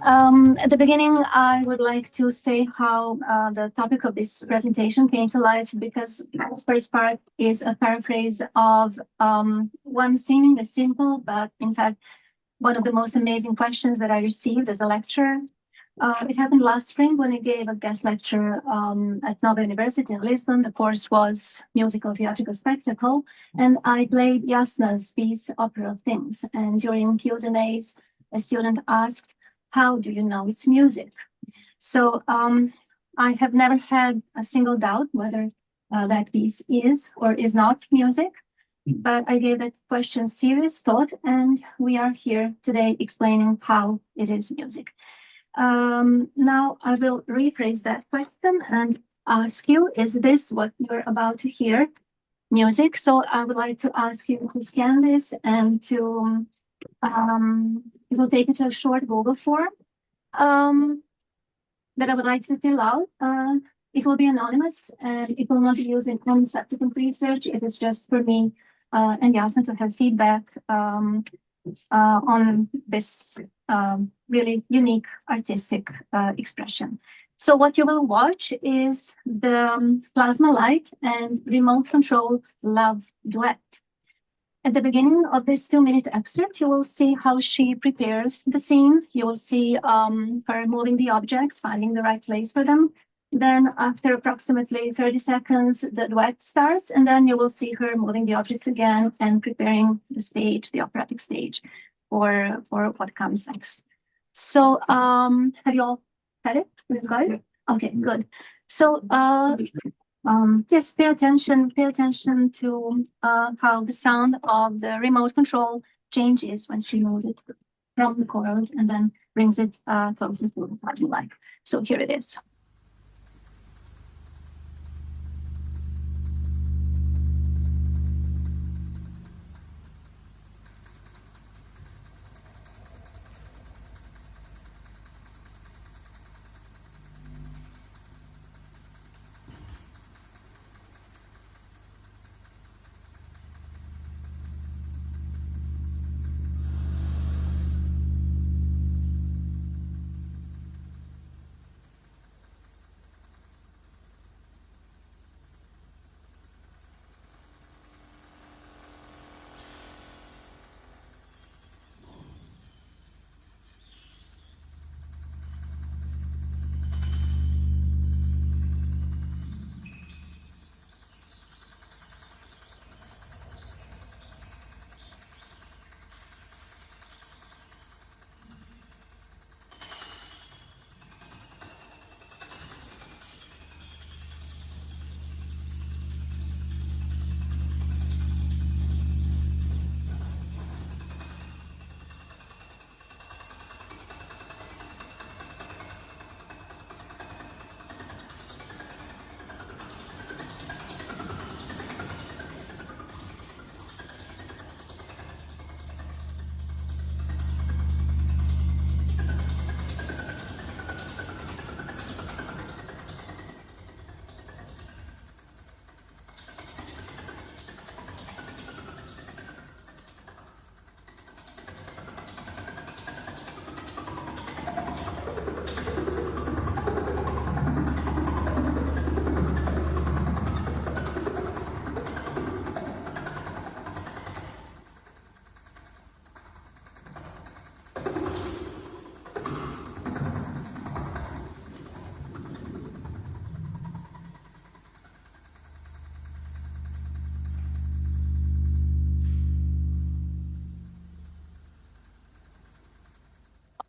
At the beginning, I would like to say how the topic of this presentation came to life, because the first part is a paraphrase of one seemingly simple, but in fact, one of the most amazing questions that I received as a lecturer. It happened last spring when I gave a guest lecture at Nova University in Lisbon. The course was Musical Theatrical Spectacle, and I played Jasna's piece, Opera of Things. And during Q&As, a student asked, "How do you know it's music?" So I have never had a single doubt whether that piece is or is not music, but I gave that question serious thought, and we are here today explaining how it is music. Now I will rephrase that question and ask you, is this what you're about to hear, music? So I would like to ask you to scan this and to, it will take you to a short Google form that I would like to fill out. It will be anonymous, and it will not be used in any subsequent research. It is just for me and Jasna to have feedback on this really unique artistic expression. So what you will watch is the plasma light and remote control love duet. At the beginning of this 2-minute excerpt, you will see how she prepares the scene. You will see her moving the objects, finding the right place for them. Then after approximately 30 seconds, the duet starts, and then you will see her moving the objects again and preparing the stage, the operatic stage, for what comes next. So have you all had it? We've got it? Okay, good. So yes, pay attention to how the sound of the remote control changes when she moves it from the coils and then brings it closer to the plasma light. So here it is.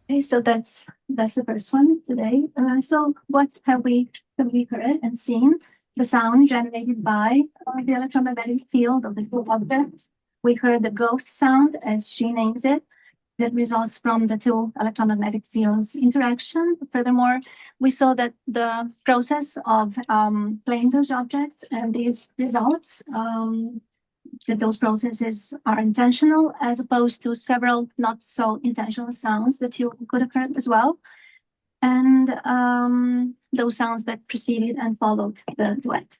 Okay, so that's the first one today. So what have we heard and seen? The sound generated by the electromagnetic field of the two objects. We heard the ghost sound, as she names it, that results from the two electromagnetic fields interaction. Furthermore, we saw that the process of playing those objects and these results, that those processes are intentional, as opposed to several not so intentional sounds that you could have heard as well. And those sounds that preceded and followed the duet.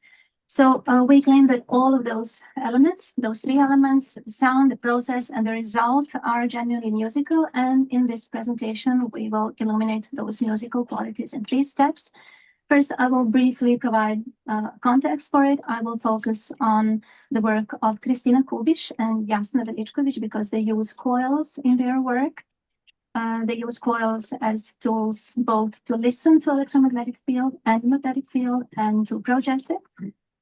So we claim that all of those elements, those three elements, the sound, the process, and the result are genuinely musical. And in this presentation, we will illuminate those musical qualities in three steps. First, I will briefly provide context for it. I will focus on the work of Christina Kubisch and Jasna Veličković because they use coils in their work. They use coils as tools both to listen to electromagnetic field and magnetic field and to project it.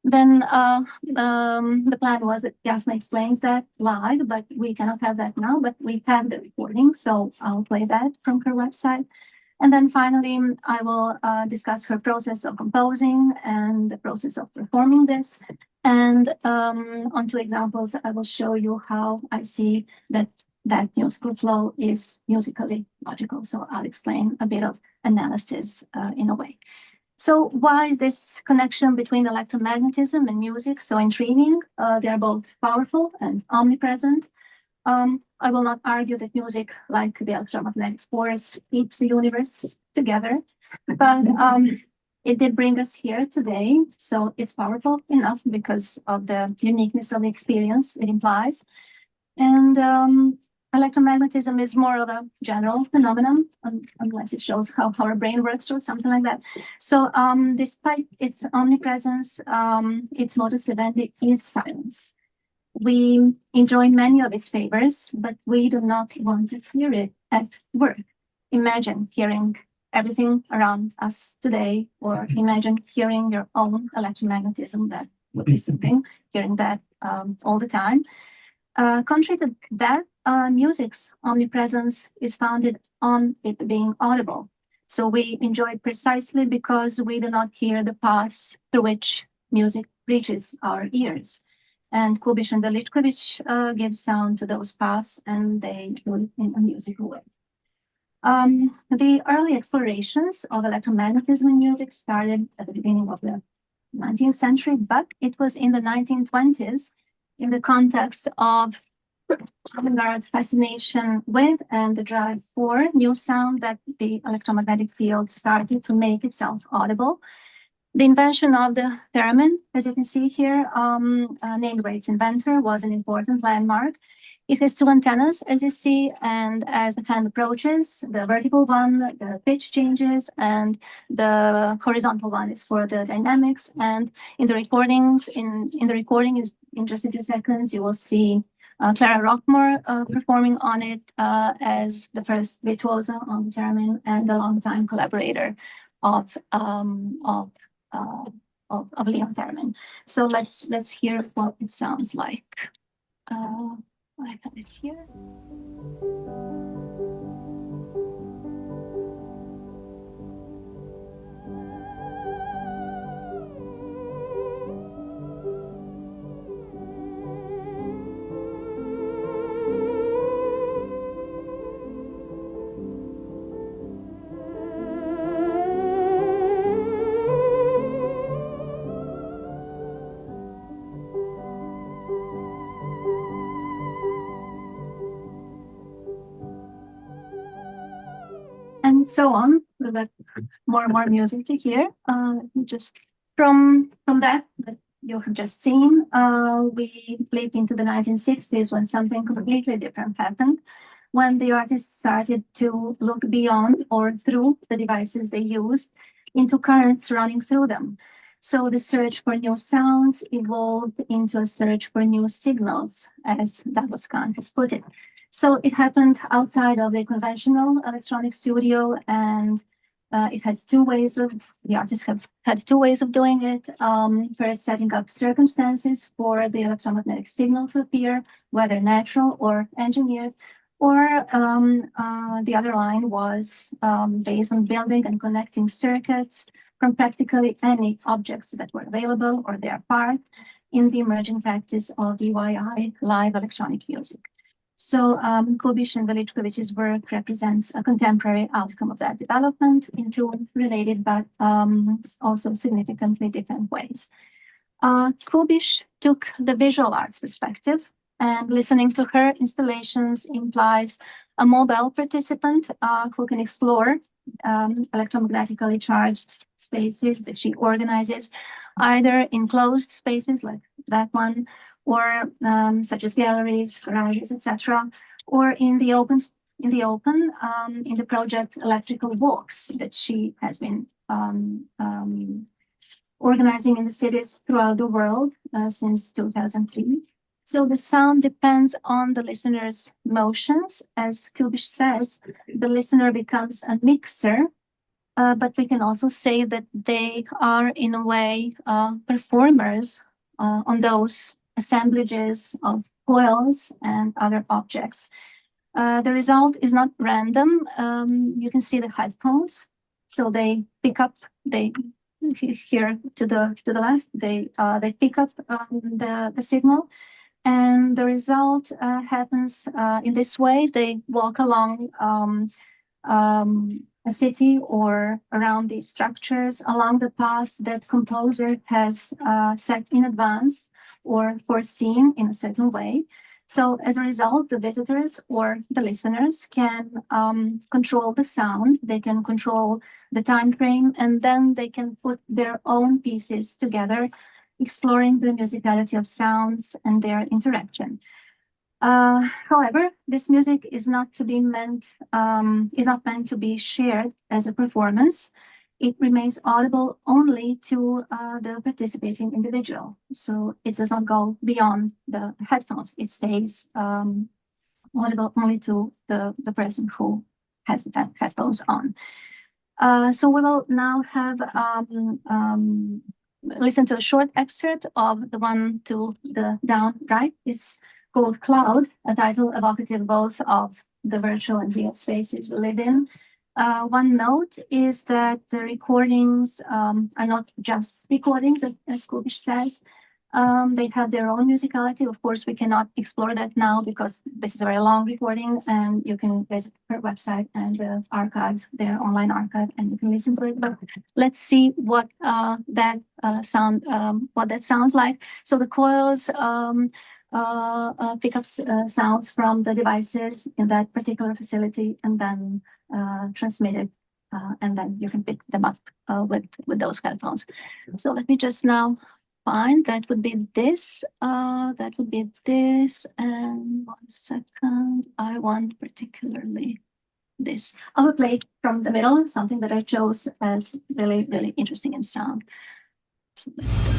Then the plan was that Jasna explains that live, but we cannot have that now, but we have the recording, so I'll play that from her website. And then finally, I will discuss her process of composing and the process of performing this. And on two examples, I will show you how I see that musical flow is musically logical. So I'll explain a bit of analysis in a way. So why is this connection between electromagnetism and music so intriguing? They are both powerful and omnipresent. I will not argue that music, like the electromagnetic force, keeps the universe together, but it did bring us here today. So it's powerful enough because of the uniqueness of the experience it implies. And electromagnetism is more of a general phenomenon, unless it shows how our brain works or something like that. So despite its omnipresence, its modus vivendi is silence. We enjoy many of its favors, but we do not want to hear it at work. Imagine hearing everything around us today, or imagine hearing your own electromagnetism. That would be something, hearing that all the time. Contrary to that, music's omnipresence is founded on it being audible. So we enjoy it precisely because we do not hear the paths through which music reaches our ears. And Kubisch and Veličković give sound to those paths, and they do it in a musical way. The early explorations of electromagnetism in music started at the beginning of the 19th century, but it was in the 1920s, in the context of avant-garde fascination with and the drive for new sound, that the electromagnetic field started to make itself audible. The invention of the theremin, as you can see here, named by its inventor, was an important landmark. It has two antennas, as you see, and as the hand approaches, the vertical one, the pitch changes, and the horizontal one is for the dynamics. And in the recordings, in just a few seconds, you will see Clara Rockmore performing on it as the first virtuoso on the theremin and a longtime collaborator of Leon Theremin. So let's hear what it sounds like. I have it here. And so on, with more and more music to hear. Just from that you have just seen, we leap into the 1960s when something completely different happened, when the artists started to look beyond or through the devices they used into currents running through them. So the search for new sounds evolved into a search for new signals, as Douglas Kahn has put it. So it happened outside of the conventional electronic studio, and the artists have had two ways of doing it. First, setting up circumstances for the electromagnetic signal to appear, whether natural or engineered, or the other line was based on building and connecting circuits from practically any objects that were available or their part in the emerging practice of DIY, live electronic music. So Kubisch and Veličković's work represents a contemporary outcome of that development in two related but also significantly different ways. Kubisch took the visual arts perspective, and listening to her installations implies a mobile participant who can explore electromagnetically charged spaces that she organizes either in closed spaces like that one, or such as galleries, garages, etc., or in the open, in the project Electrical Walks that she has been organizing in the cities throughout the world since 2003. So the sound depends on the listener's motions. As Kubisch says, the listener becomes a mixer, but we can also say that they are, in a way, performers on those assemblages of coils and other objects. The result is not random. You can see the headphones. So they pick up, they here to the left, they pick up the signal, and the result happens in this way. They walk along a city or around these structures along the paths that composer has set in advance or foreseen in a certain way. So as a result, the visitors or the listeners can control the sound, they can control the time frame, and then they can put their own pieces together, exploring the musicality of sounds and their interaction. However, this music is not meant to be shared as a performance. It remains audible only to the participating individual. So it does not go beyond the headphones. It stays audible only to the person who has the headphones on. So we will now have listen to a short excerpt of the one to the down right. It's called Cloud, a title evocative both of the virtual and real spaces we live in. One note is that the recordings are not just recordings, as Kubisch says. They have their own musicality. Of course, we cannot explore that now because this is a very long recording, and you can visit her website and archive, their online archive, and you can listen to it. But let's see what that sounds like. So the coils pick up sounds from the devices in that particular facility and then transmit it, and then you can pick them up with those headphones. So let me just now find, that would be this, and 1 second, I want particularly this. I will play from the middle, something that I chose as really, really interesting in sound. So let's go.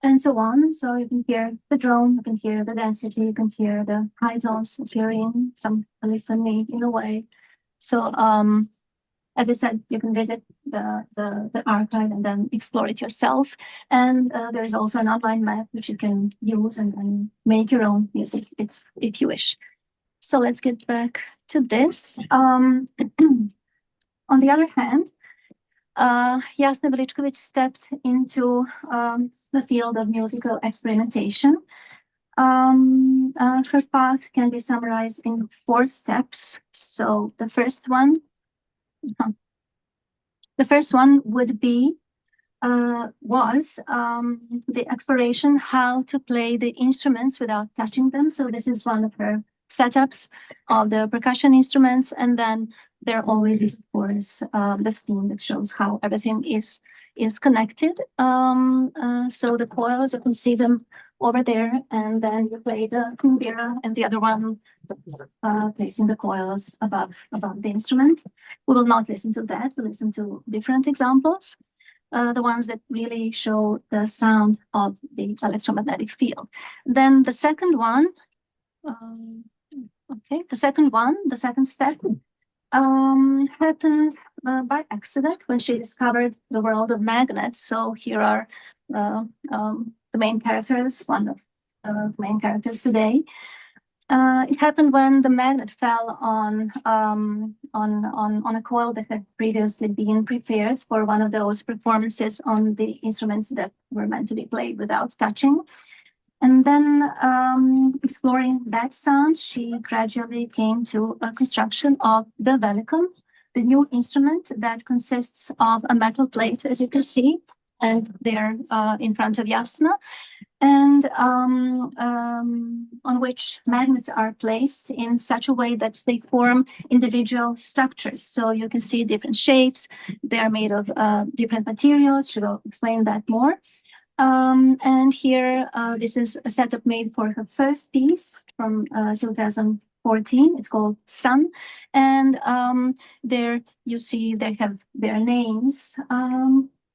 And so on. So you can hear the drone, you can hear the density, you can hear the high tones appearing, some polyphony in a way. So as I said, you can visit the archive and then explore it yourself. And there is also an online map which you can use and make your own music if you wish. So let's get back to this. On the other hand, Jasna Veličković stepped into the field of musical experimentation. Her path can be summarized in 4 steps. So the first one would be was the exploration how to play the instruments without touching them. So this is one of her setups of the percussion instruments, and then there always is, of course, the scheme that shows how everything is connected. So the coils, you can see them over there, and then you play the kumbira, and the other one placing the coils above the instrument. We will not listen to that. We'll listen to different examples, the ones that really show the sound of the electromagnetic field. Then the second one, the second step happened by accident when she discovered the world of magnets. So here are the main characters, one of the main characters today. It happened when the magnet fell on a coil that had previously been prepared for one of those performances on the instruments that were meant to be played without touching. And then, exploring that sound, she gradually came to a construction of the Velicum, the new instrument that consists of a metal plate, as you can see, and they're in front of Jasna, and on which magnets are placed in such a way that they form individual structures. So you can see different shapes. They are made of different materials. She will explain that more. And here, this is a setup made for her first piece from 2014. It's called Sun. And there you see they have their names,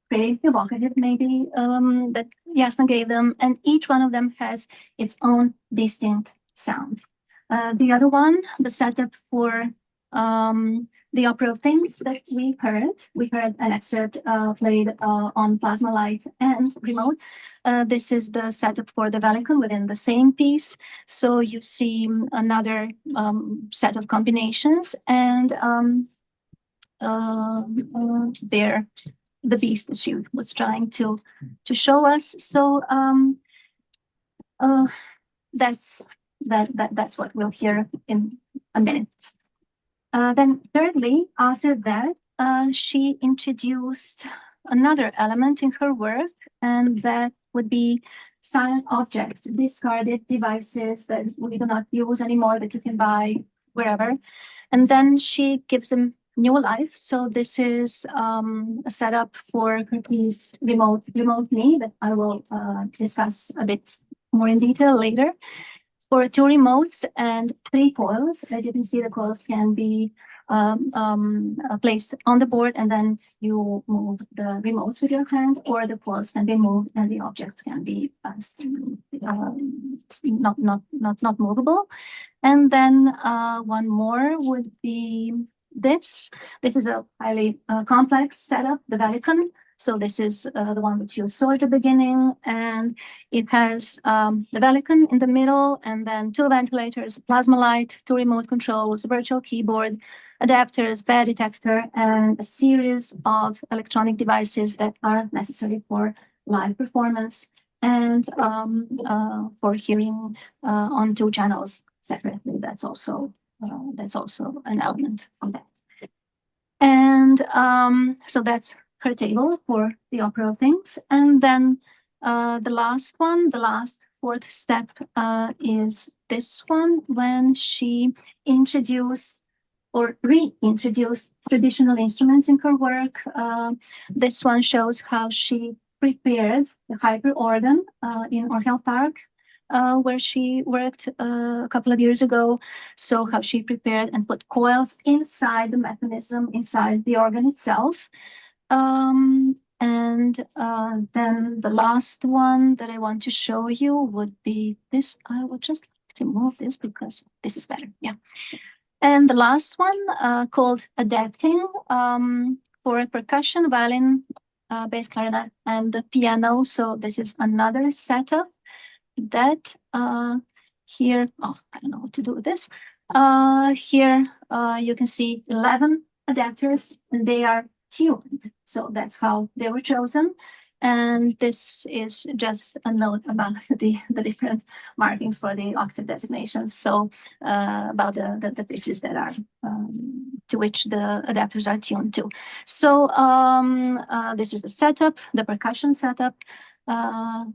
pretty evocative maybe, that Jasna gave them. And each one of them has its own distinct sound. The other one, the setup for the opera of things that we heard an excerpt played on plasma light and remote. This is the setup for the Velicum within the same piece. So you see another set of combinations, and there the beast that she was trying to show us. So that's what we'll hear in a minute. Then thirdly, after that, she introduced another element in her work, and that would be silent objects, discarded devices that we do not use anymore, that you can buy wherever. And then she gives them new life. So this is a setup for her piece Remote Me that I will discuss a bit more in detail later. For 2 remotes and 3 coils. As you can see, the coils can be placed on the board, and then you move the remotes with your hand, or the coils can be moved and the objects can be not movable. And then one more would be this. This is a highly complex setup, the Velicum. So this is the one which you saw at the beginning, and it has the Velicum in the middle, and then 2 ventilators, plasma light, 2 remote controls, virtual keyboard, adapters, bed detector, and a series of electronic devices that are necessary for live performance and for hearing on 2 channels separately. That's also an element of that. And so that's her table for the opera of things. And then the last 4th step is this one, when she introduced or reintroduced traditional instruments in her work. This one shows how she prepared the hyper organ in Orchel Park, where she worked a couple of years ago. So how she prepared and put coils inside the mechanism, inside the organ itself. And then the last one that I want to show you would be this. I would just like to move this because this is better. Yeah. And the last one called Adapting for percussion, violin, bass clarinet, and the piano. So this is another setup that here, I don't know what to do with this. Here you can see 11 adapters, and they are tuned. So that's how they were chosen. And this is just a note about the different markings for the octave designations. So about the pitches that are to which the adapters are tuned to. So this is the setup, the percussion setup,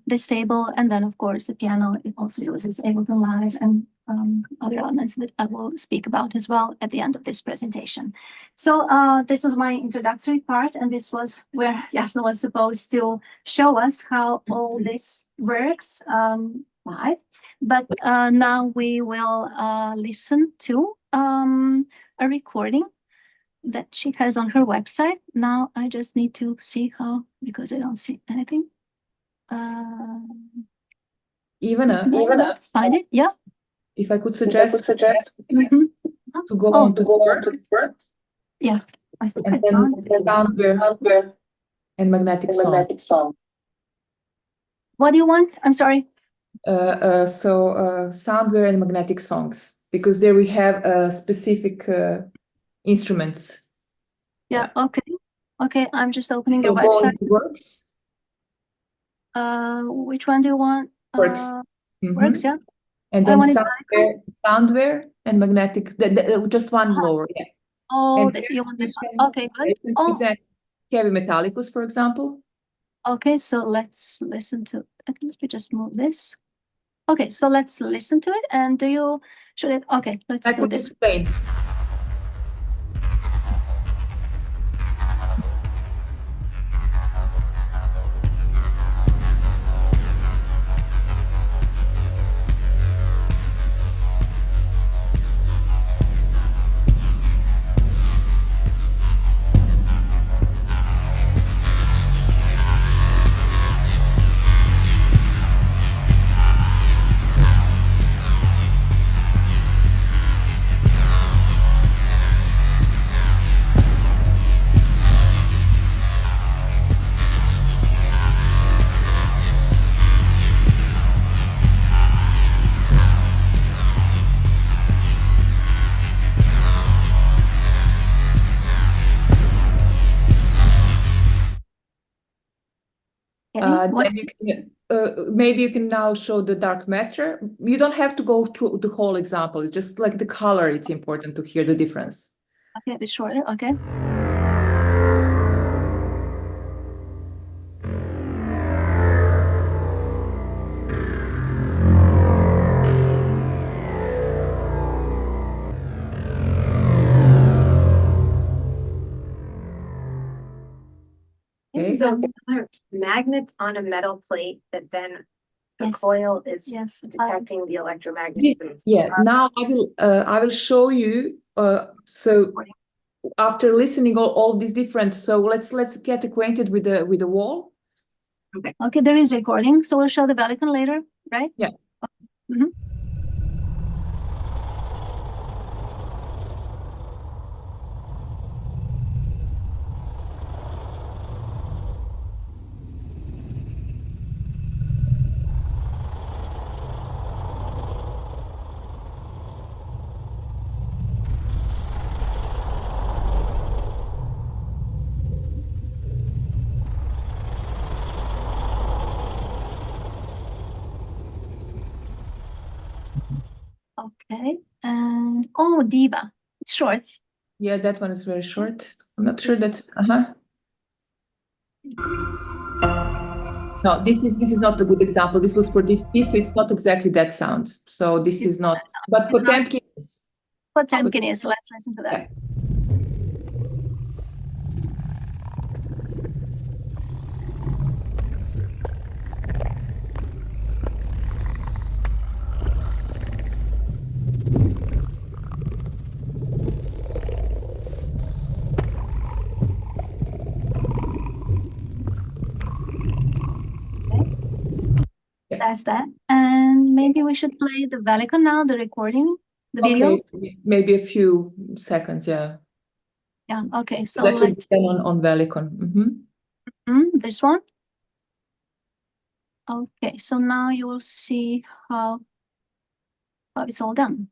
this table, and then of course the piano. It also uses Ableton Live and other elements that I will speak about as well at the end of this presentation. So this was my introductory part, and this was where Jasna was supposed to show us how all this works live. But now we will listen to a recording that she has on her website. Now I just need to see how, because I don't see anything. Ivana, find it, yeah. If I could suggest to go on to the board. Yeah, I think And then soundware and magnetic song. What do you want? I'm sorry. Soundware and magnetic songs, because there we have specific instruments. Yeah, okay. Okay, I'm just opening your So go website. into works. Which one do you want? Works. Works, yeah. And I then want it soundware and magnetic, just one lower, yeah. Oh, And that you want this one. can- Okay, you good. can Oh, present heavy metallicus, for example. okay, so let's listen to let me just move this. Okay, so let's listen to it. And should it? Okay, let's I do could this. explain. Then you can, maybe you can now show the dark matter. You don't have to go through the whole example. It's just like the color. It's important to hear the difference. Okay, a bit shorter. Okay. Okay. So are magnets on a metal plate that then the Yes. coil is Yes. detecting the electromagnetism. Now I will show you. So after listening all these different, so let's get acquainted with the wall. Okay, there is recording, so we'll show the Velican later, right? Yeah. Mm-hmm. Okay, and Diva. It's short. Yeah, that one is very short. I'm not sure This- that. No, this is not a good example. This was for this piece, so it's not exactly that sound. So this is not. But It's not- Potemkin is. Potemkin is. Let's listen to that. Yeah. That's that. And maybe we should play the Velican now, the recording, the video. Okay, maybe a few seconds, yeah. Yeah, okay, so That would let's depend on Velicon. this one. Okay, so now you will see how it's all done.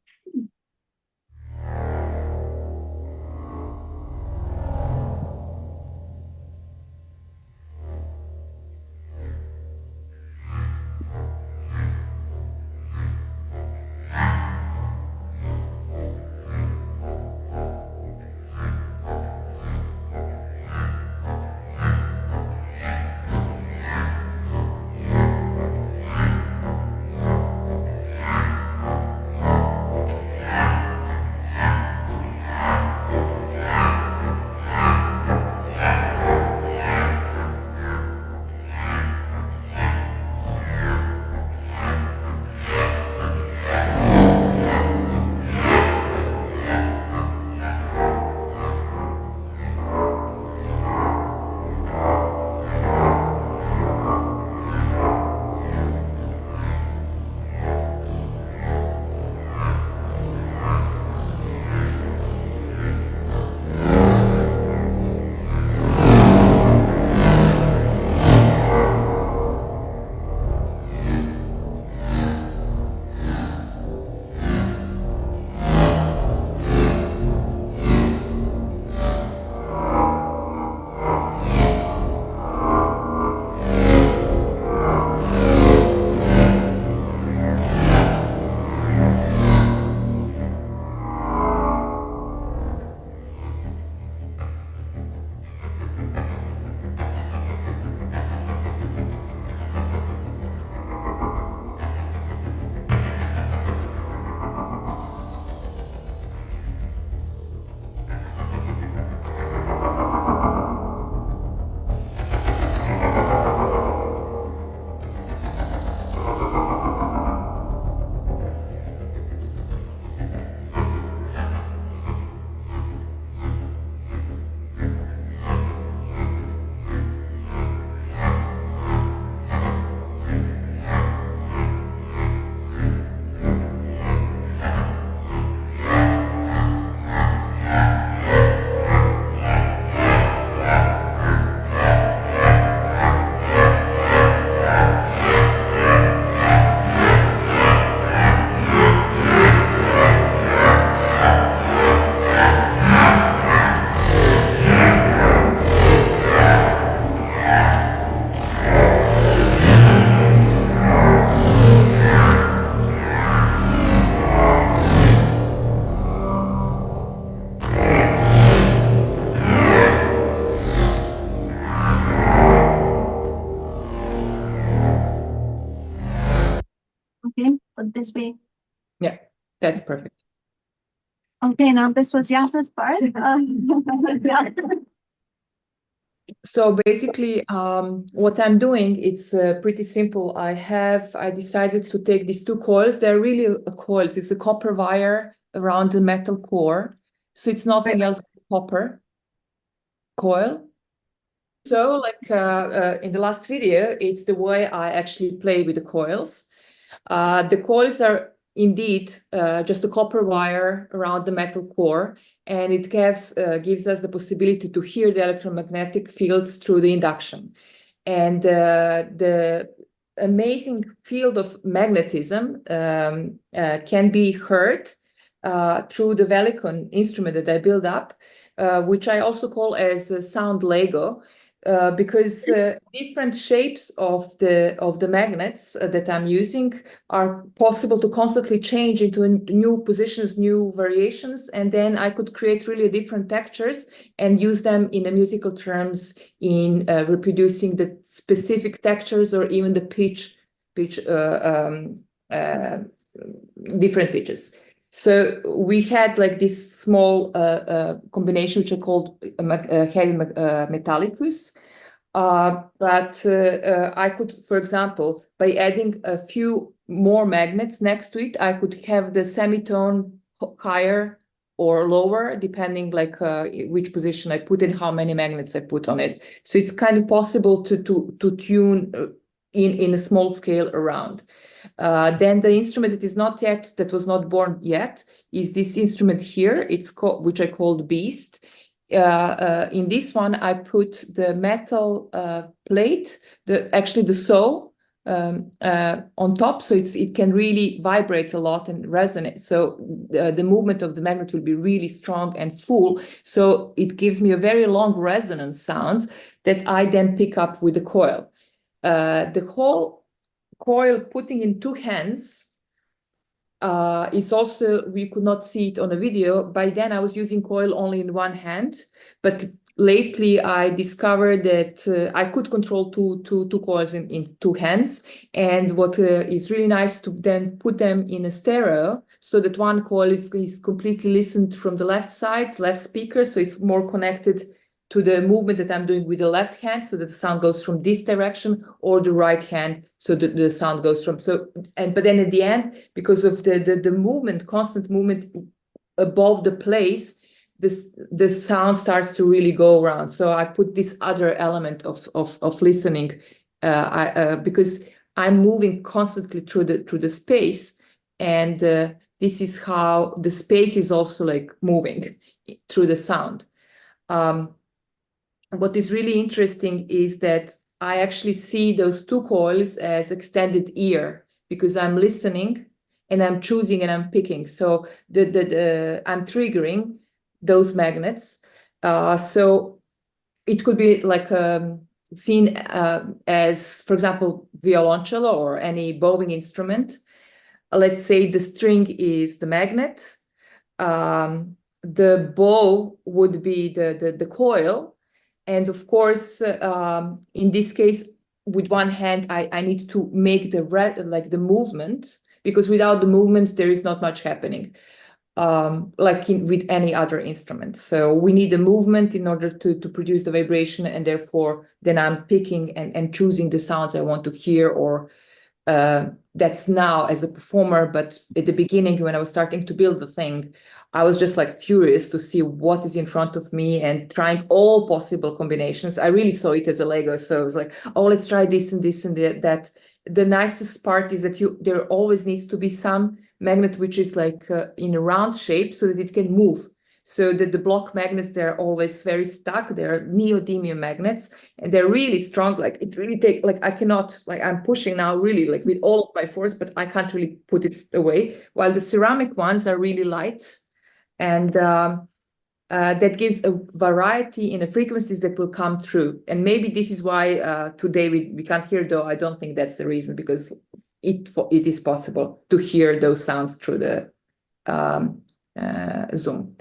would this be? Yeah, that's perfect. Okay, now this was Jasna's part. Yeah. So basically, what I'm doing, it's pretty simple. I decided to take these two coils. They're really coils. It's a copper wire around the metal core. So it's nothing else but copper coil. So like in the last video, it's the way I actually play with the coils. The coils are indeed just a copper wire around the metal core, and it gives us the possibility to hear the electromagnetic fields through the induction. And the amazing field of magnetism can be heard through the Velic instrument that I build up, which I also call as a sound Lego. Because different shapes of the magnets that I'm using are possible to constantly change into new positions, new variations, and then I could create really different textures and use them in the musical terms in reproducing the specific textures or even the different pitches. So we had like this small combination, which I called heavy metallicus. But I could, for example, by adding a few more magnets next to it, I could have the semitone higher or lower, depending like which position I put in, how many magnets I put on it. So it's kind of possible to tune in a small scale around. Then the instrument that was not born yet, is this instrument here. It's called, which I called Beast. In this one, I put the metal plate, actually the saw on top, so it can really vibrate a lot and resonate. So the movement of the magnet will be really strong and full. So it gives me a very long resonance sound that I then pick up with the coil. The whole coil putting in two hands is also, we could not see it on a video. By then I was using coil only in one hand, but lately I discovered that I could control two coils in two hands. And what is really nice to then put them in a stereo, so that one coil is completely listened from the left side, left speaker, so it's more connected to the movement that I'm doing with the left hand, so that the sound goes from this direction, or the right hand, so that the sound goes from, but then at the end, because of the movement, constant movement above the place, the sound starts to really go around. So I put this other element of listening, because I'm moving constantly through the space, and this is how the space is also like moving through the sound. What is really interesting is that I actually see those two coils as extended ear, because I'm listening and I'm choosing and I'm picking. So I'm triggering those magnets. So it could be like seen as, for example, violoncello or any bowing instrument. Let's say the string is the magnet. The bow would be the coil. And of course, in this case, with one hand, I need to make the movement, because without the movement, there is not much happening, like with any other instrument. So we need the movement in order to produce the vibration, and therefore then I'm picking and choosing the sounds I want to hear, or that's now as a performer. But at the beginning, when I was starting to build the thing, I was just like curious to see what is in front of me and trying all possible combinations. I really saw it as a Lego. So I was like, oh, let's try this and this and that. The nicest part is that there always needs to be some magnet which is like in a round shape, so that it can move. So that the block magnets, they're always very stuck. They're neodymium magnets, and they're really strong. Like it really takes, like I cannot, like I'm pushing now really like with all of my force, but I can't really put it away. While the ceramic ones are really light, and that gives a variety in the frequencies that will come through. And maybe this is why today we can't hear, though I don't think that's the reason, because it is possible to hear those sounds through the Zoom.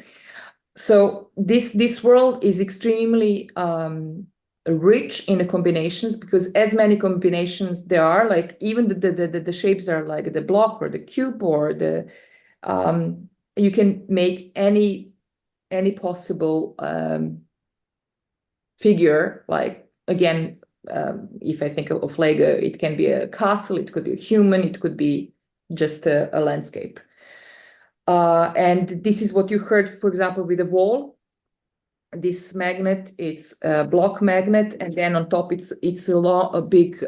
So this world is extremely rich in the combinations, because as many combinations there are, like even the shapes are like the block or the cube or the you can make any possible figure. Like again, if I think of Lego, it can be a castle, it could be a human, it could be just a landscape. And this is what you heard, for example, with the wall. This magnet, it's a block magnet, and then on top it's a big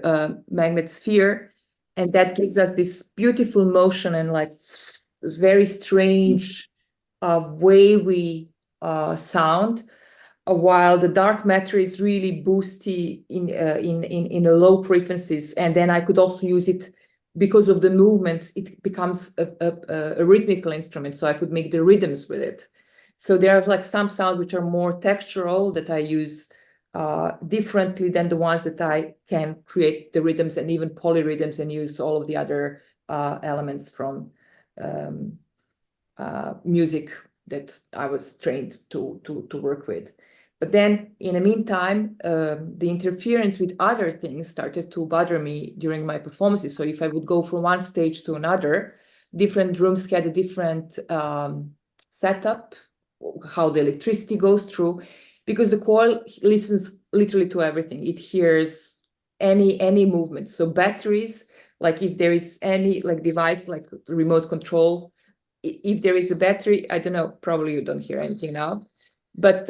magnet sphere, and that gives us this beautiful motion and like very strange way we sound, while the dark matter is really boosty in the low frequencies. And then I could also use it because of the movement. It becomes a rhythmical instrument, so I could make the rhythms with it. So there are like some sounds which are more textural that I use differently than the ones that I can create the rhythms and even polyrhythms and use all of the other elements from music that I was trained to work with. But then in the meantime, the interference with other things started to bother me during my performances. So if I would go from one stage to another, different rooms had a different setup, how the electricity goes through, because the coil listens literally to everything. It hears any movement. So batteries, like if there is any like device like remote control, if there is a battery, I don't know, probably you don't hear anything now, but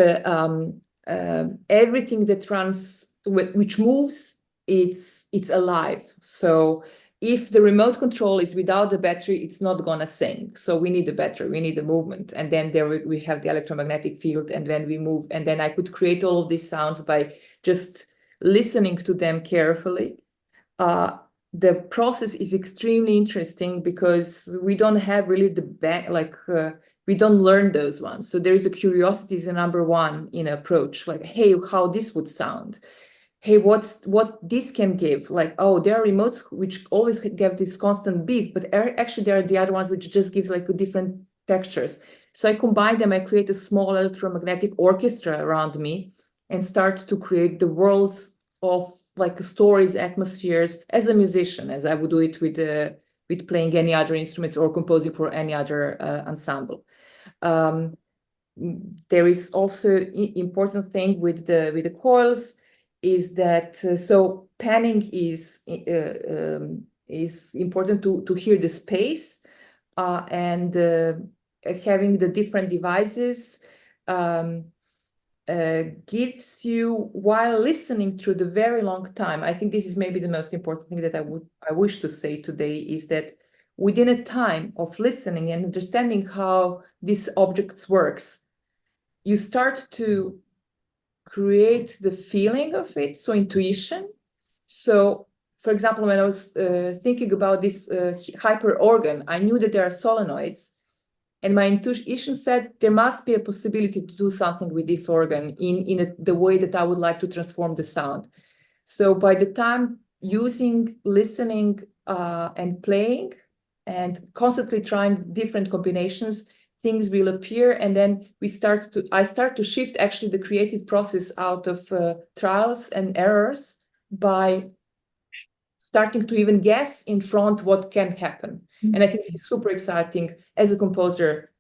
everything that runs, which moves, it's alive. So if the remote control is without the battery, it's not gonna sing. So we need a battery, we need a movement. And then there we have the electromagnetic field, and then we move. And then I could create all of these sounds by just listening to them carefully. The process is extremely interesting because we don't have really the we don't learn those ones. So there is a curiosity is a number one in approach, like, hey, how this would sound. Hey, what this can give? Like, oh, there are remotes which always give this constant beep, but actually there are the other ones which just gives like different textures. So I combine them, I create a small electromagnetic orchestra around me and start to create the worlds of like stories, atmospheres as a musician, as I would do it with playing any other instruments or composing for any other ensemble. There is also important thing with the coils is that so panning is important to hear the space and having the different devices gives you, while listening through the very long time. I think this is maybe the most important thing that I wish to say today, is that within a time of listening and understanding how these objects works, you start to create the feeling of it, so intuition. So, for example, when I was thinking about this hyper organ, I knew that there are solenoids, and my intuition said there must be a possibility to do something with this organ in the way that I would like to transform the sound. So by the time using, listening, and playing, and constantly trying different combinations, things will appear, and then I start to shift actually the creative process out of trials and errors by starting to even guess in front what can happen. Mm-hmm. And I think this is super exciting as a composer,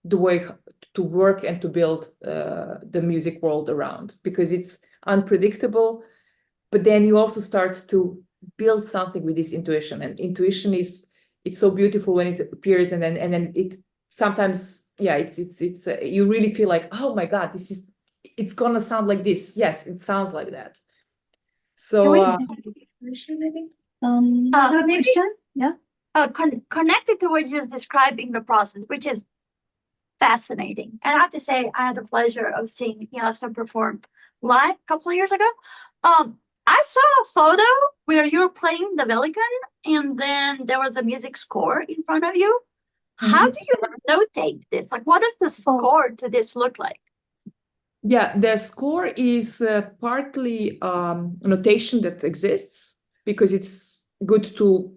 the way to work and to build the music world around, because it's unpredictable, but then you also start to build something with this intuition. And intuition it's so beautiful when it appears, and then it sometimes, yeah, it's you really feel like, oh my God, it's gonna sound like this. Yes, it sounds like that. So maybe? Yeah. Connected to what you're just describing the process, which is fascinating. And I have to say, I had the pleasure of seeing Jasna perform live a couple of years ago. I saw a photo where you were playing the Velikan, and then there was a music score in front of you. Mm-hmm. How do you notate this? Like, what does the score to this look like? Yeah, the score is partly a notation that exists, because it's good to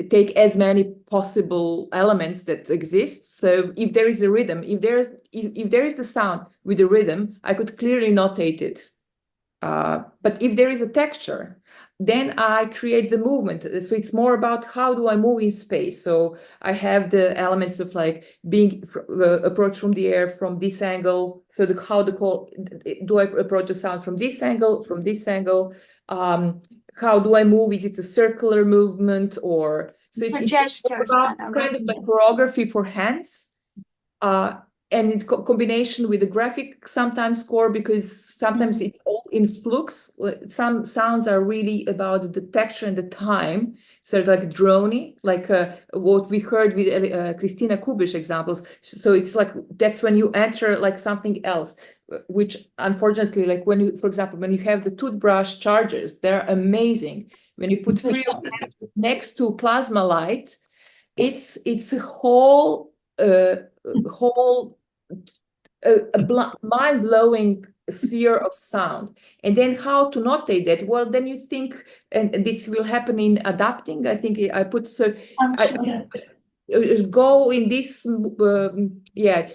take as many possible elements that exist. So if there is a rhythm, if there is the sound with a rhythm, I could clearly notate it But if there is a texture, then I create the movement. So it's more about how do I move in space. So I have the elements of like being approach from the air from this angle. So do I approach the sound from this angle, from this angle? How do I move? Is it a circular movement or so? It's gestures, about kind of like choreography for hands. And in combination with the graphic sometimes score, because sometimes it's all in flux. Some sounds are really about the texture and the time, sort of like drony, like what we heard with Christina Kubisch examples. So it's like that's when you enter like something else, which unfortunately, like when you, for example, when you have the toothbrush chargers, they're amazing. When you put three of them next to plasma light, it's a whole mind-blowing sphere of sound. And then how to notate that? Well, then you think, and this will happen in adapting. I think I put so go in this Yes,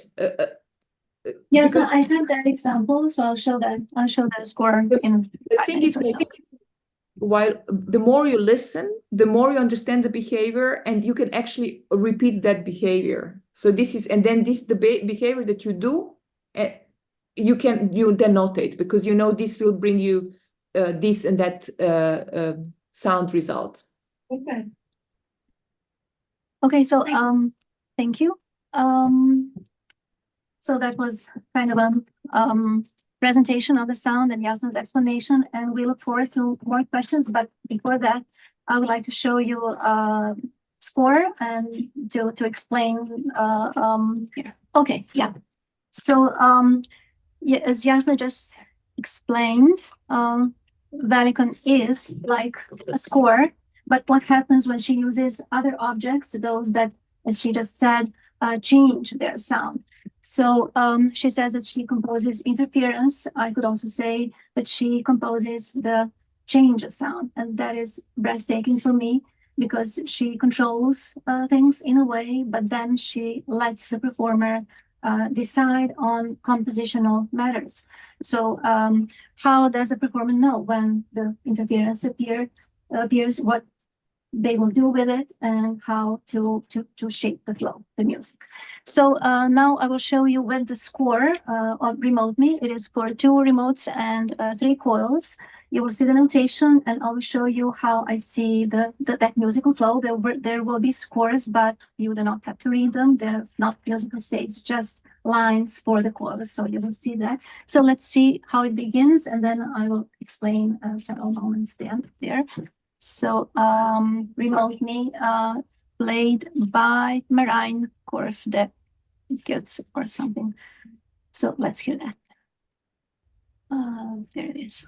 because I have that example, so I'll show the score in the 5 thing minutes is or so. while the more you listen, the more you understand the behavior, and you can actually repeat that behavior. So this is, and then this the behavior that you do, you then notate, because you know this will bring you this and that sound result. Okay, so thank you. So that was kind of a presentation of the sound and Jasna's explanation, and we look forward to more questions. But before that, I would like to show you a score and to explain. Here. Okay, yeah. So yeah, as Jasna just explained, Velikan is like a score. But what happens when she uses other objects, those that, as she just said, change their sound? So she says that she composes interference. I could also say that she composes the change of sound. And that is breathtaking for me, because she controls things in a way, but then she lets the performer decide on compositional matters. So how does the performer know when the interference appears, what they will do with it, and how to shape the flow, the music. So now I will show you with the score of Remote Me. It is for 2 remotes and 3 coils. You will see the notation, and I will show you how I see that musical flow. There will be scores, but you do not have to read them. They're not musical states, just lines for the coils. So you will see that. So let's see how it begins, and then I will explain several moments there. So Remote Me, played by Marijn Korf de Geertz or something. So let's hear that. There it is.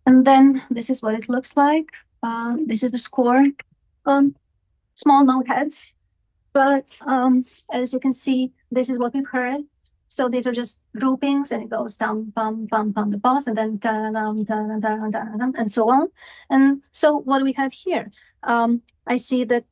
And then this is what it looks like. This is the score. Small note heads, but as you can see, this is what we've heard. So these are just groupings, and it goes down, bum, bum, bum, the boss, and then dun, dun, dun, dun, dun, dun, and so on. And so what do we have here? I see that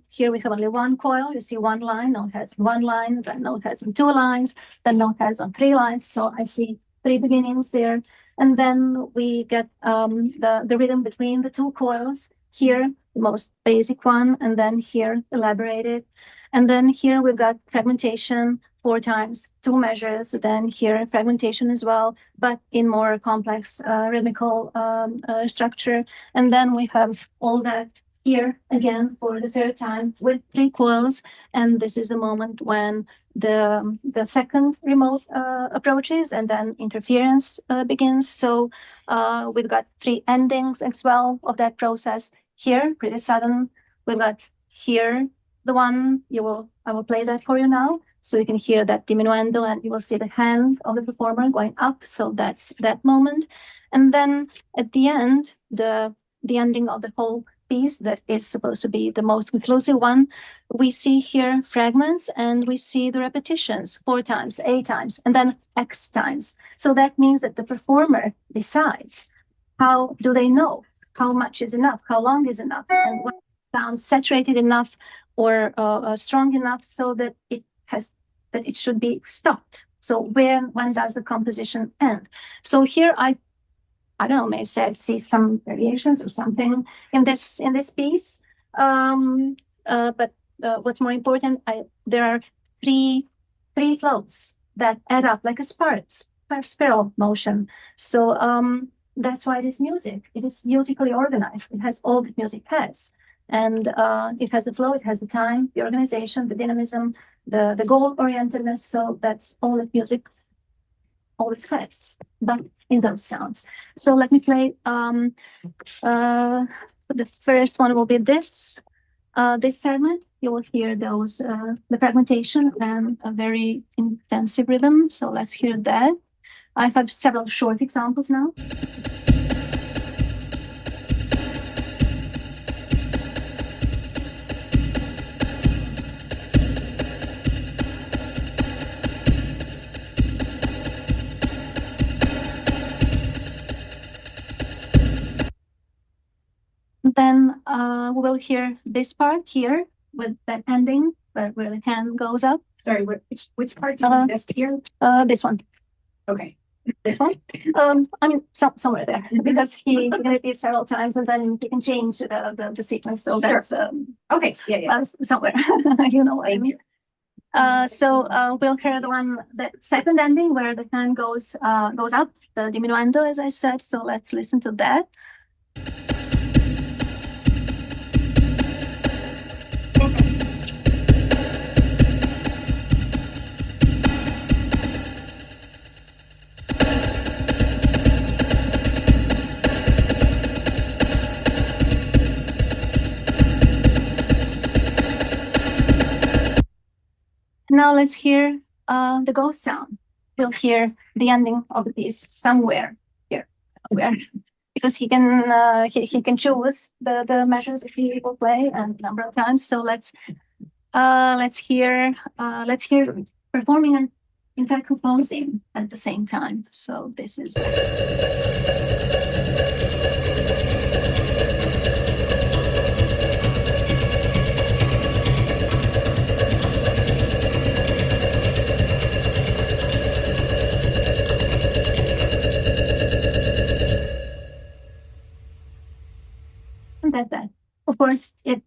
here we have only 1 coil. You see 1 line, note has 1 line, then note has 2 lines, then note has on 3 lines. So I see 3 beginnings there. And then we get the rhythm between the 2 coils. Here, the most basic one, and then here, elaborated. And then here we've got fragmentation 4 times, 2 measures, then here fragmentation as well, but in more complex rhythmical structure. And then we have all that here again for the 3rd time with 3 coils. And this is the moment when the second remote approaches, and then interference begins. So we've got 3 endings as well of that process. Here, pretty sudden. We've got here the one I will play that for you now. So you can hear that diminuendo, and you will see the hand of the performer going up. So that's that moment. And then at the end, the ending of the whole piece that is supposed to be the most conclusive one, we see here fragments, and we see the repetitions 4 times, 8 times, and then X times. So that means that the performer decides how do they know how much is enough, how long is enough, and what sounds saturated enough or strong enough so that it should be stopped. So when does the composition end? So here I don't know, may say I see some variations or something in this piece. But what's more important, there are three flows that add up like a spiral motion. So that's why it is music. It is musically organized. It has all that music has. And it has the flow, it has the time, the organization, the dynamism, the goal-orientedness. So that's all that music always has, but in those sounds. So let me play. The first one will be this segment. You will hear those the fragmentation and a very intensive rhythm. So let's hear that. I have several short examples now. Then we will hear this part here with that ending where the hand goes up. Sorry, which part did you just hear? This one. Okay. This one. I mean, somewhere there, because he repeats several times, and then he can change the sequence. So that's Okay. Yeah. somewhere. You know what I mean. So we'll hear the second ending where the hand goes up, the diminuendo, as I said. So let's listen to that. Now let's hear the ghost sound. We'll hear the ending of the piece somewhere here, because he can choose the measures that he will play and number of times. So let's hear performing and in fact composing at the same time. So this is. That of course it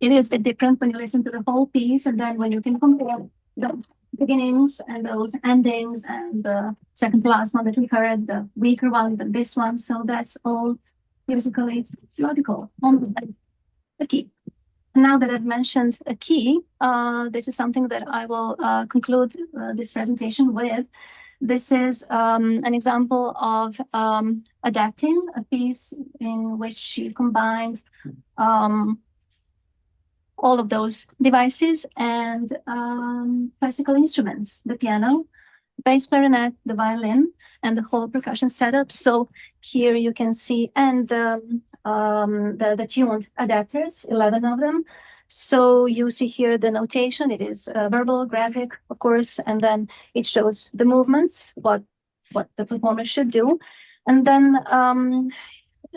is a bit different when you listen to the whole piece, and then when you can compare those beginnings and those endings, and the second to last one that we heard, the weaker one than this one. So that's all musically logical, almost like a key. Now that I've mentioned a key, this is something that I will conclude this presentation with. This is an example of adapting a piece in which she combined all of those devices and classical instruments, the piano, bass clarinet, the violin, and the whole percussion setup. So here you can see, and the tuned adapters, 11 of them. So you see here the notation. It is verbal, graphic, of course, and then it shows the movements, what the performer should do. And then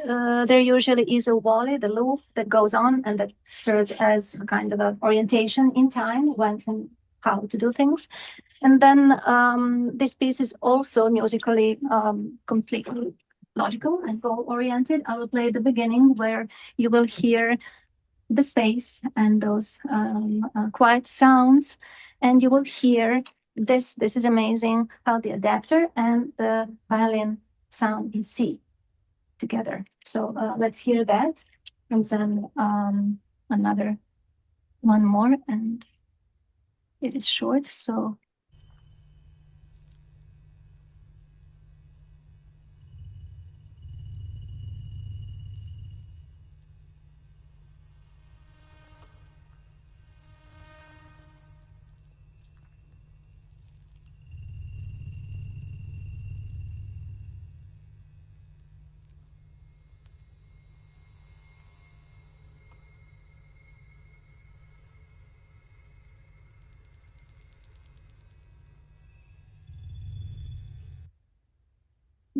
there usually is a volley, the loop that goes on, and that serves as a kind of an orientation in time when and how to do things. And then this piece is also musically completely logical and goal-oriented. I will play the beginning where you will hear the space and those quiet sounds, and you will hear this. This is amazing how the adapter and the violin sound in C together. So let's hear that, and then another one more, and it is short. So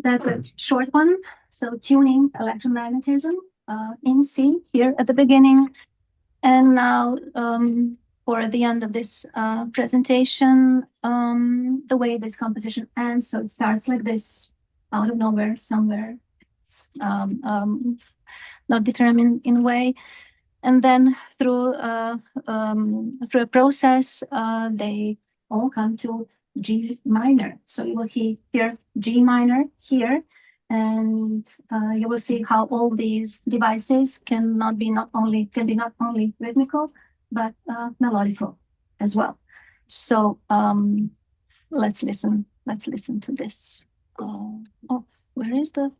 That's a short one. So tuning electromagnetism in C here at the beginning. And now for the end of this presentation, the way this composition ends. So it starts like this, out of nowhere, somewhere. It's not determined in a way. And then through a process, they all come to G minor. So you will hear G minor here, and you will see how all these devices can be not only rhythmical, but melodical as well. So let's listen to this. Oh, where is the?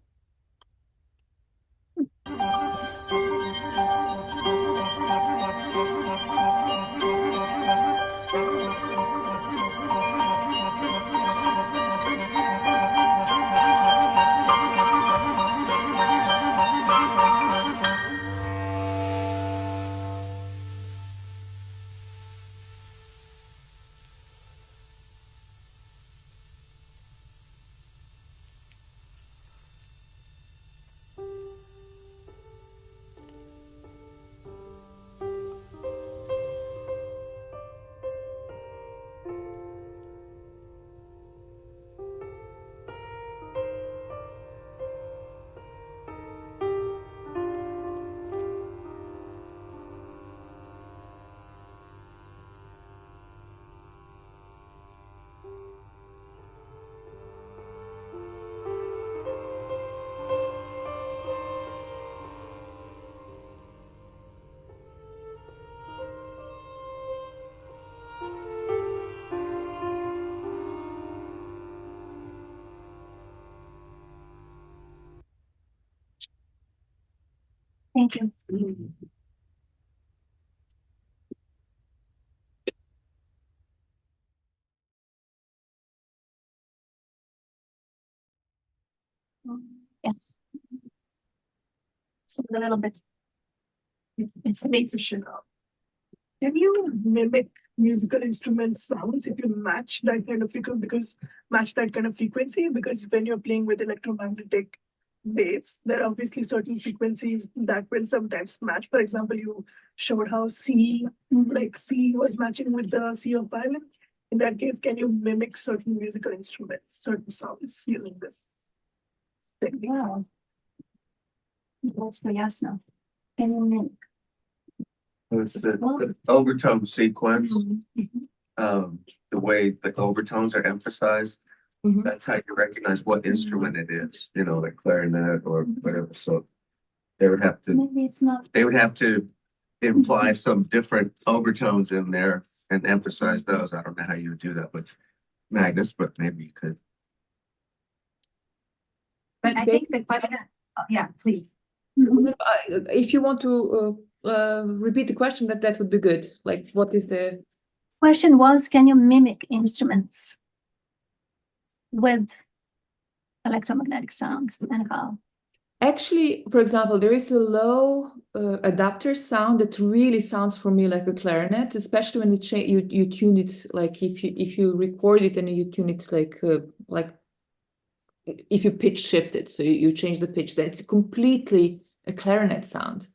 Thank you. Yes. So a little bit. It's amazing. Can you mimic musical instrument sounds if you match that kind of frequency? Because when you're playing with electromagnetic waves, there are obviously certain frequencies that will sometimes match. For example, you showed how C, like C was matching with the C of violin. In that case, can you mimic certain musical instruments, certain sounds using this technique? Wow. That's for Jasna. Can you mimic? It's the overtone sequence, the way the overtones are emphasized. That's how you recognize what instrument it is, you know, like clarinet or whatever. So they would have to, Maybe it's not. they would have to imply some different overtones in there and emphasize those. I don't know how you would do that with Magnus, but maybe you could. But I think the question, yeah, please. If you want to repeat the question, that would be good. Like, what is the Question was, can you mimic instruments with electromagnetic sounds and how? Actually, for example, there is a low adapter sound that really sounds for me like a clarinet, especially when you tune it, like if you record it and you tune it like if you pitch shift it, so you change the pitch, then it's completely a clarinet sound.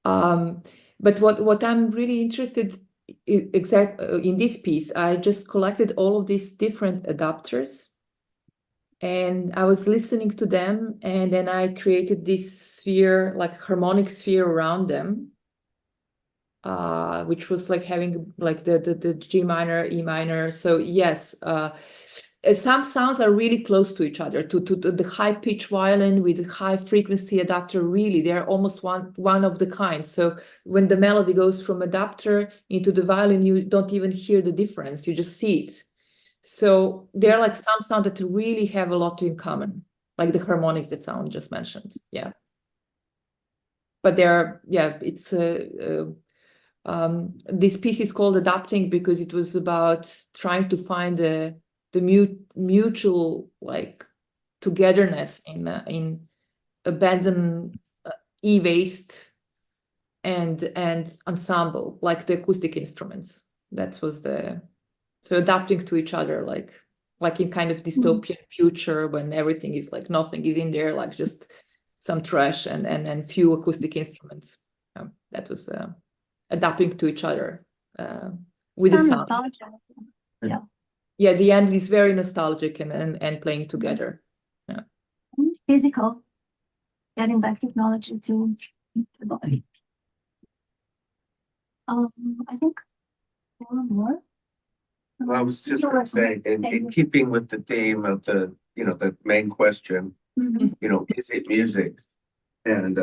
But what I'm really interested in this piece, I just collected all of these different adapters, and I was listening to them, and then I created this sphere, like harmonic sphere around them, which was like having like the G minor, E minor. So yes, some sounds are really close to each other. To the high pitch violin with the high frequency adapter, really they're almost one of the kind. So when the melody goes from adapter into the violin, you don't even hear the difference, you just see it. So there are like some sounds that really have a lot in common, like the harmonics that someone just mentioned. Yeah. But it's this piece is called Adapting because it was about trying to find the mutual like togetherness in abandoned e-waste and ensemble, like the acoustic instruments. That was so adapting to each other, like like in kind of dystopian future when everything is like nothing is in there, like just some trash and few acoustic instruments. That was adapting to each other with the Some sound. nostalgia. Yeah. Yeah, the end is very nostalgic and playing together. Yeah. Physical, getting back technology to the body. I think one more. Well, I was just gonna say, in keeping with the theme of the, the main question, is it music? And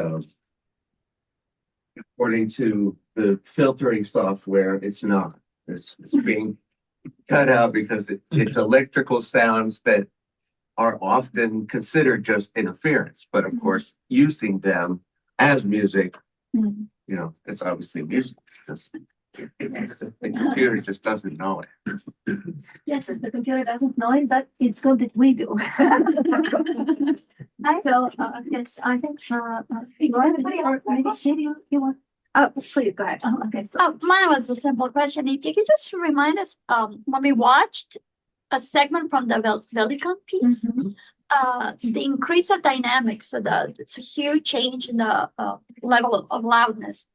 according to the filtering software, it's not. It's being cut out because it's electrical sounds that are often considered just interference, but of course, using them as music, it's obviously music because the computer just doesn't know it. Yes, the computer doesn't know it, but it's good that we do. So, yes, I think, you want? Oh, please, go ahead. Oh, okay, so. Mine was a simple question. If you could just remind us, when we watched a segment from the Velikan piece, the increase of dynamics, so it's a huge change in the level of loudness.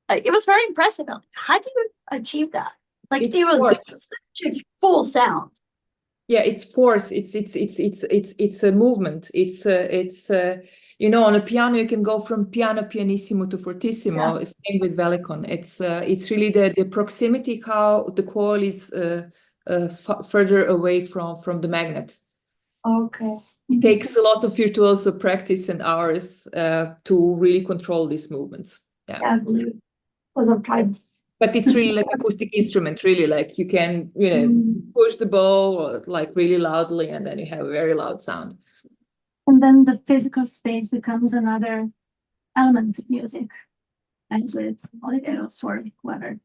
It was very impressive. How do you achieve that? Like It's it was force. such a full sound. Yeah, it's force. It's a movement. It's on a piano you can go from piano pianissimo to fortissimo. Same with Velikon. It's really the proximity, how the coil is further away from the magnet. Okay. It takes a lot of virtuoso practice and hours to really control these movements. Yeah. Because I've tried. But it's really like acoustic instrument, really, like you can, push the bow like really loudly and then you have a very loud sound. And then the physical space becomes another element of music, as with audibles or whatever.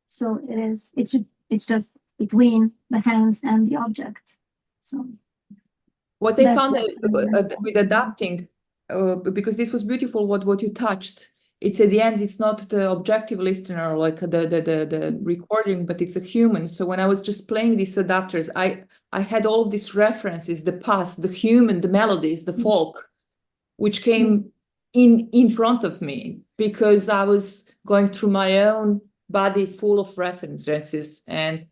So it's just between the hands and the object. So what I found is with adapting, because this was beautiful, what you touched. It's at the end, it's not the objective listener, like the recording, but it's a human. So when I was just playing these adapters, I had all of these references, the past, the human, the melodies, the folk, which came in front of me because I was going through my own body full of references and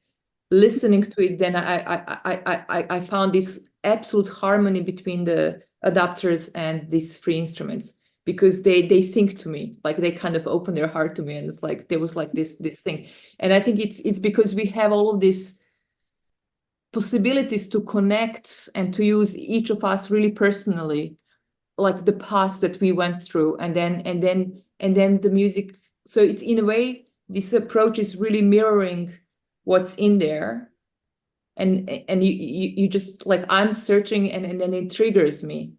listening to it. Then I found this absolute harmony between the adapters and these free instruments, because they sync to me, like they kind of open their heart to me, and it's like there was like this thing. And I think it's because we have all of these possibilities to connect and to use each of us really personally, like the past that we went through, and then the music. So it's, in a way, this approach is really mirroring what's in there, and you just like, I'm searching and then it triggers me.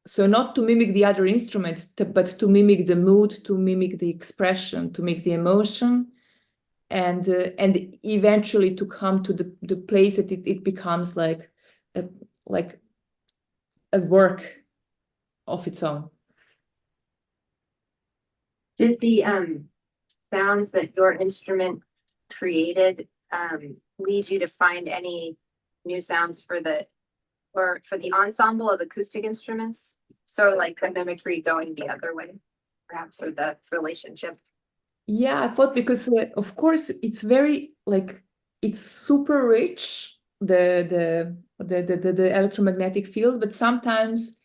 So not to mimic the other instrument, but to mimic the mood, to mimic the expression, to make the emotion, and eventually to come to the place that it becomes like a work of its own. Did the sounds that your instrument created lead you to find any new sounds for the ensemble of acoustic instruments? So like the mimicry going the other way, perhaps, or the relationship? Yeah, I thought, because of course it's very like, it's super rich, the electromagnetic field, but sometimes,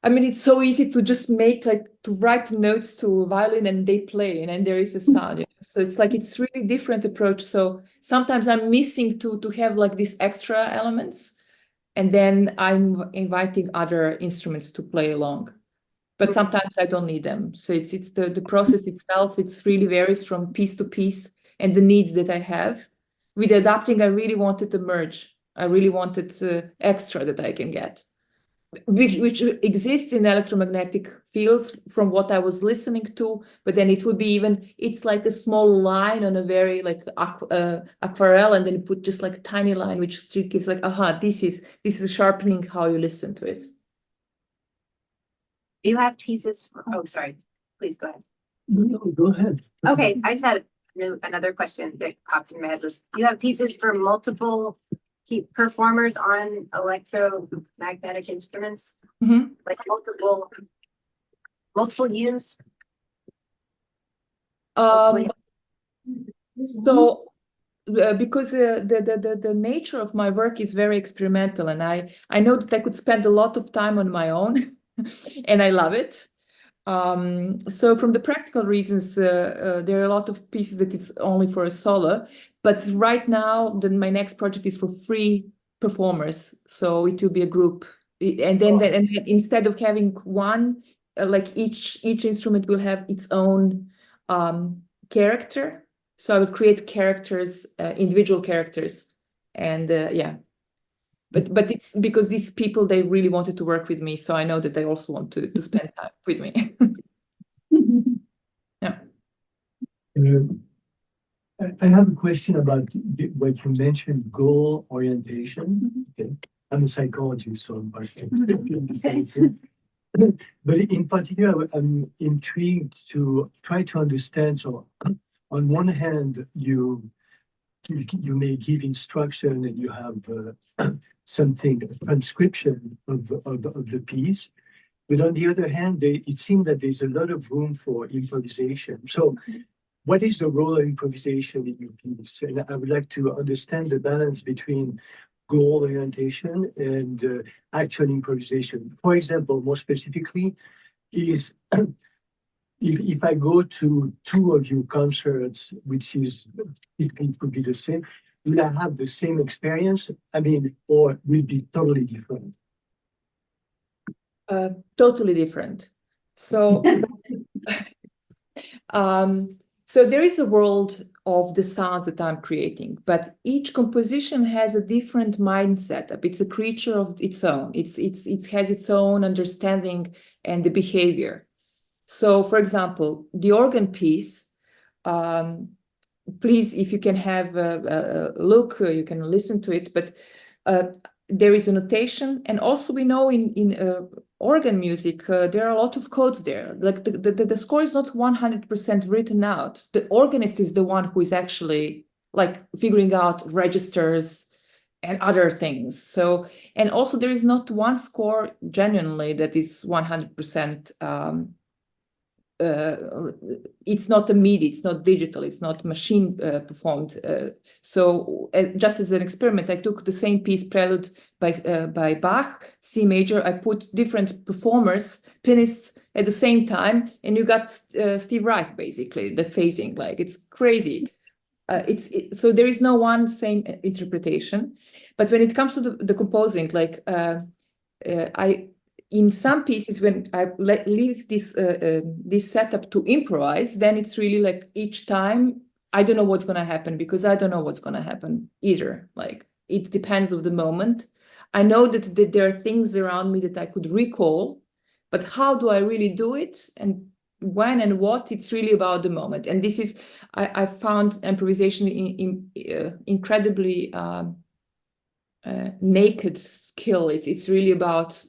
I mean, it's so easy to just make, like, to write notes to a violin and they play and then there is a sound. So it's like, it's really different approach. So sometimes I'm missing to have like these extra elements, and then I'm inviting other instruments to play along. But sometimes I don't need them. So it's the process itself. It's really varies from piece to piece and the needs that I have. With adapting, I really wanted to merge. I really wanted extra that I can get, which exists in electromagnetic fields from what I was listening to. But then it would be it's like a small line on a very like aquarelle, and then you put just like a tiny line, which gives like, this is sharpening how you listen to it. Do you have pieces oh, sorry, please go ahead. No, go ahead. Okay, I just had another question that popped in my head. Was, you have pieces for multiple keep performers on electromagnetic instruments, Mhm. like multiple use? Um, so because the nature of my work is very experimental, and I know that I could spend a lot of time on my own, and I love it. So from the practical reasons, there are a lot of pieces that it's only for a solo, but right now, then my next project is for free performers, so it will be a group, and then and instead of having one, like each instrument will have its own character. So I will create characters, individual characters, and yeah. But it's because these people, they really wanted to work with me, so I know that they also want to spend time with me. Yeah. I have a question about what you mentioned, goal orientation. Okay. I'm a psychologist, so I'm but in particular, I'm intrigued to try to understand. So on one hand, you may give instruction and you have something, a transcription of the piece. But on the other hand, it seems that there's a lot of room for improvisation. So what is the role of improvisation in your piece? And I would like to understand the balance between goal orientation and actual improvisation. For example, more specifically, is if I go to two of your concerts, which is, it could be the same, will I have the same experience? I mean, or will be totally different? Totally different. So, so there is a world of the sounds that I'm creating, but each composition has a different mind setup. It's a creature of its own. It has its own understanding and the behavior. So, for example, the organ piece, please, if you can have a look, you can listen to it, but there is a notation, and also we know in organ music, there are a lot of codes there. Like the score is not 100% written out. The organist is the one who is actually like figuring out registers and other things. So, and also there is not one score genuinely that is 100%. It's not a MIDI, it's not digital, it's not machine performed. So just as an experiment, I took the same piece, Prelude by Bach, C major. I put different performers, pianists at the same time, and you got Steve Reich, basically, the phasing. Like, it's crazy. So there is no one same interpretation. But when it comes to the composing, like in some pieces, when I leave this setup to improvise, then it's really like each time I don't know what's going to happen, because I don't know what's going to happen either. Like, it depends on the moment. I know that there are things around me that I could recall, but how do I really do it, and when and what? It's really about the moment. And this is, I found improvisation incredibly naked skill. It's really about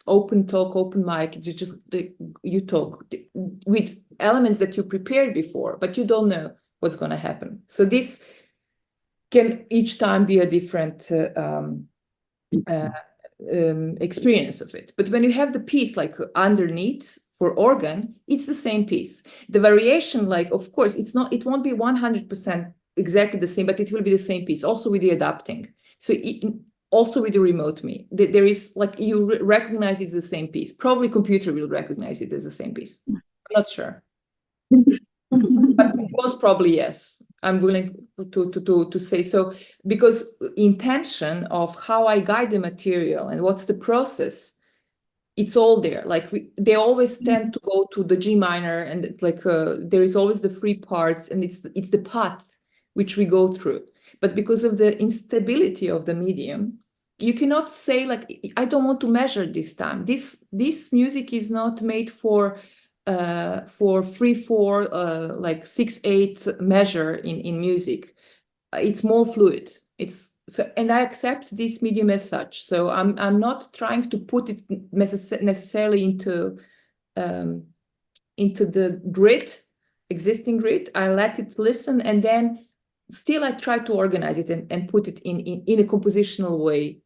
open talk, open mic. It's just you talk with elements that you prepared before, but you don't know what's going to happen. So this can each time be a different experience of it. But when you have the piece like underneath for organ, it's the same piece. The variation, like, of course, it won't be 100% exactly the same, but it will be the same piece, also with the adapting. So also with the remote me, there is, like, you recognize it's the same piece. Probably computer will recognize it as the same piece. I'm not sure. But most probably yes. I'm willing to say so, because intention of how I guide the material and what's the process, it's all there. Like, they always tend to go to the G minor, and it's like there is always the free parts, and it's the path which we go through. But because of the instability of the medium, you cannot say, like, I don't want to measure this time. This music is not made for 3/4 like 6/8 measure in music. It's more fluid. And I accept this medium as such. So I'm not trying to put it necessarily into the grid, existing grid. I let it listen, and then still I try to organize it and put it in a compositional way.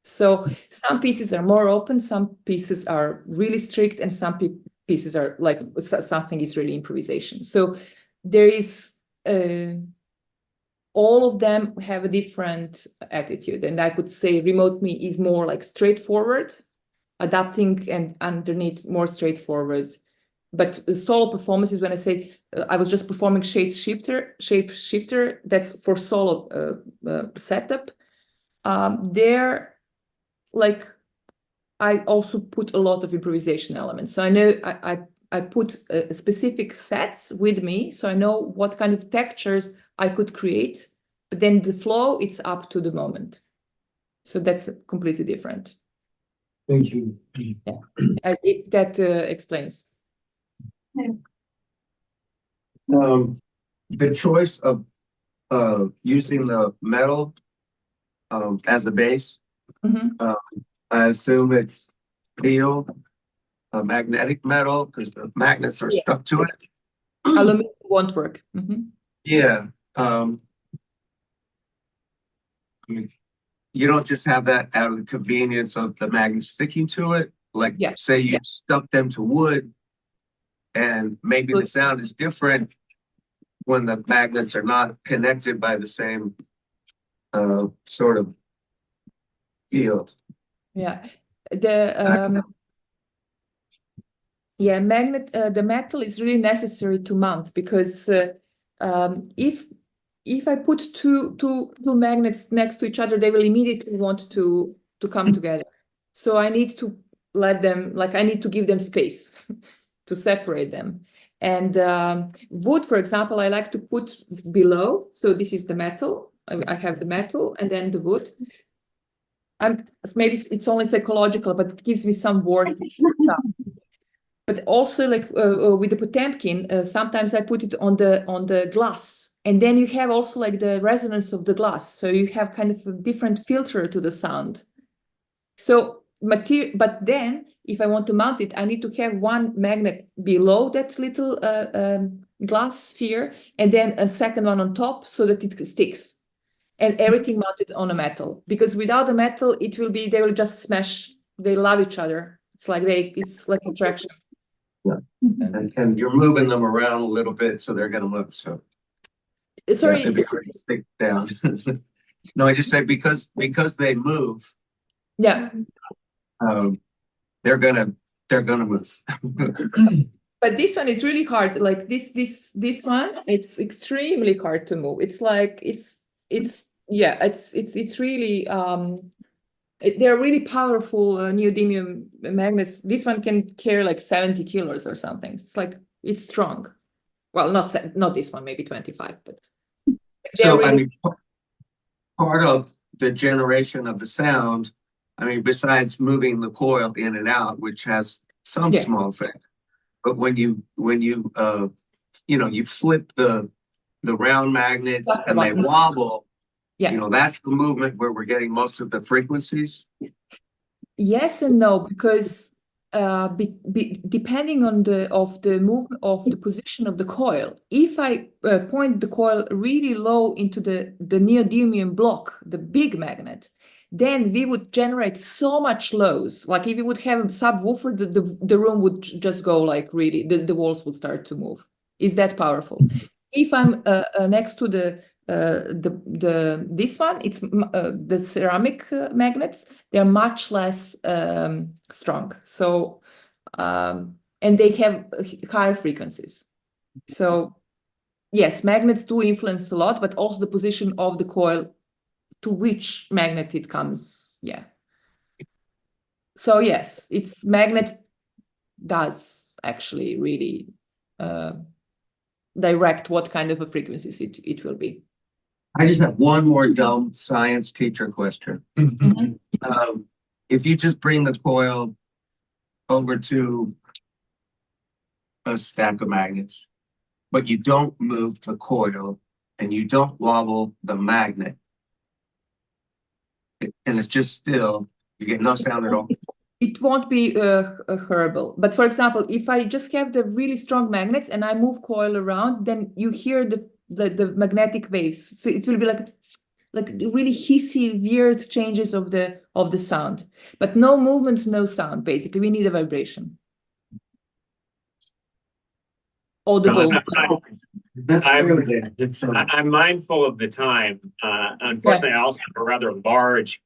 So some pieces are more open, some pieces are really strict, and some pieces are like something is really improvisation. So there is all of them have a different attitude, and I could say Remote Me is more like straightforward, adapting, and underneath more straightforward. But solo performances, when I say I was just performing Shapeshifter, that's for solo setup. There, like, I also put a lot of improvisation elements. So I know I put specific sets with me, so I know what kind of textures I could create. But then the flow, it's up to the moment. So that's completely different. Thank you. Yeah, if that explains. The choice of using the metal as a base, I assume it's steel, magnetic metal, because the magnets are stuck to it. Aluminum won't work. Yeah. I mean, you don't just have that out of the convenience of the magnet sticking to it. Like, say you stuck them to wood, and maybe the sound is different when the magnets are not connected by the same sort of field. Yeah, the metal is really necessary to mount, because if I put two magnets next to each other, they will immediately want to come together. So I need to let them, like, I need to give them space to separate them. And wood, for example, I like to put below. So this is the metal. I have the metal and then the wood. Maybe it's only psychological, but it gives me some warmth. But also, like with the Potemkin, sometimes I put it on the glass, and then you have also like the resonance of the glass. So you have kind of a different filter to the sound. So but then if I want to mount it, I need to have one magnet below that little glass sphere, and then a second one on top, so that it sticks. And everything mounted on a metal, because without a metal, they will just smash. They love each other. It's like attraction. Yeah, and you're moving them around a little bit, so they're gonna move. So sorry, it'd be hard to stick down. No, I just said because they move. Yeah. They're gonna move. But this one is really hard. Like this one, it's extremely hard to move. It's like it's really they're really powerful neodymium magnets. This one can carry like 70 kilos or something. It's strong. Well, not this one, maybe 25, but so really... I mean, part of the generation of the sound, I mean, besides moving the coil in and out, which has some small effect, but when you you flip the round magnets and they wobble. Yeah. That's the movement where we're getting most of the frequencies. Yes and no, because depending on the movement of the position of the coil, if I point the coil really low into the neodymium block, the big magnet, then we would generate so much lows. Like if you would have a subwoofer, the room would just go like really, the walls would start to move. Is that powerful? If I'm next to this one, it's the ceramic magnets. They're much less strong. So and they have higher frequencies. So yes, magnets do influence a lot, but also the position of the coil to which magnet it comes. Yeah. So yes, magnet does actually really direct what kind of a frequencies it will be. I just have one more dumb science teacher question. If you just bring the coil over to a stack of magnets, but you don't move the coil and you don't wobble the magnet, and it's just still, you get no sound at all. It won't be horrible. But for example, if I just have the really strong magnets and I move coil around, then you hear the magnetic waves. So it will be like really hissy, weird changes of the sound, but no movement, no sound. Basically, we need a vibration. Audible. I'm mindful of the time. Unfortunately, I also have a rather large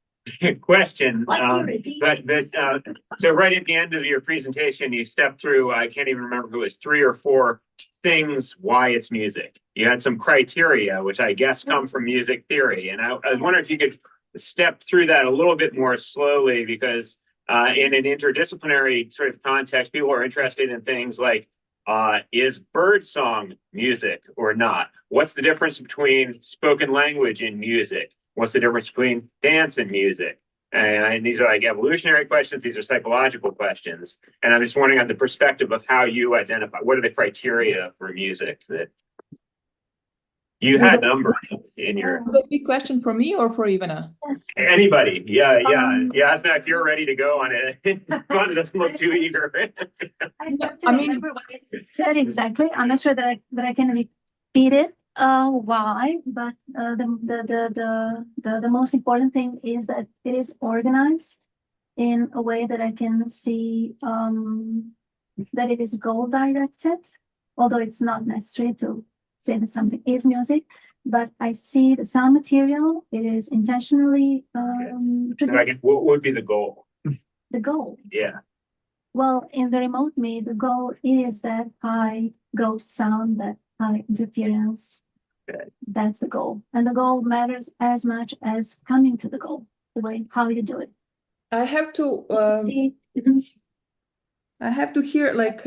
question. So right at the end of your presentation, you stepped through, I can't even remember if it was 3 or 4 things why it's music. You had some criteria, which I guess come from music theory. And I was wondering if you could step through that a little bit more slowly, because in an interdisciplinary sort of context, people are interested in things like, is birdsong music or not? What's the difference between spoken language and music? What's the difference between dance and music? And these are like evolutionary questions. These are psychological questions. And I'm just wondering on the perspective of how you identify, what are the criteria for music that you had a number in your... Would that be a question for me or for Ivana? Yes. Anybody. Yeah. Jasna, if you're ready to go on it. Ivana doesn't look too eager. I remember what I said exactly. I'm not sure that I can repeat it. Why? But the most important thing is that it is organized in a way that I can see that it is goal directed, although it's not necessary to say that something is music. But I see the sound material. It is intentionally produced. What would be the goal? The goal. Yeah. Well, in the remote me, the goal is that high ghost sound, that high interference. Okay. That's the goal. And the goal matters as much as coming to the goal, the way, how you do it. I have to See, I have to hear like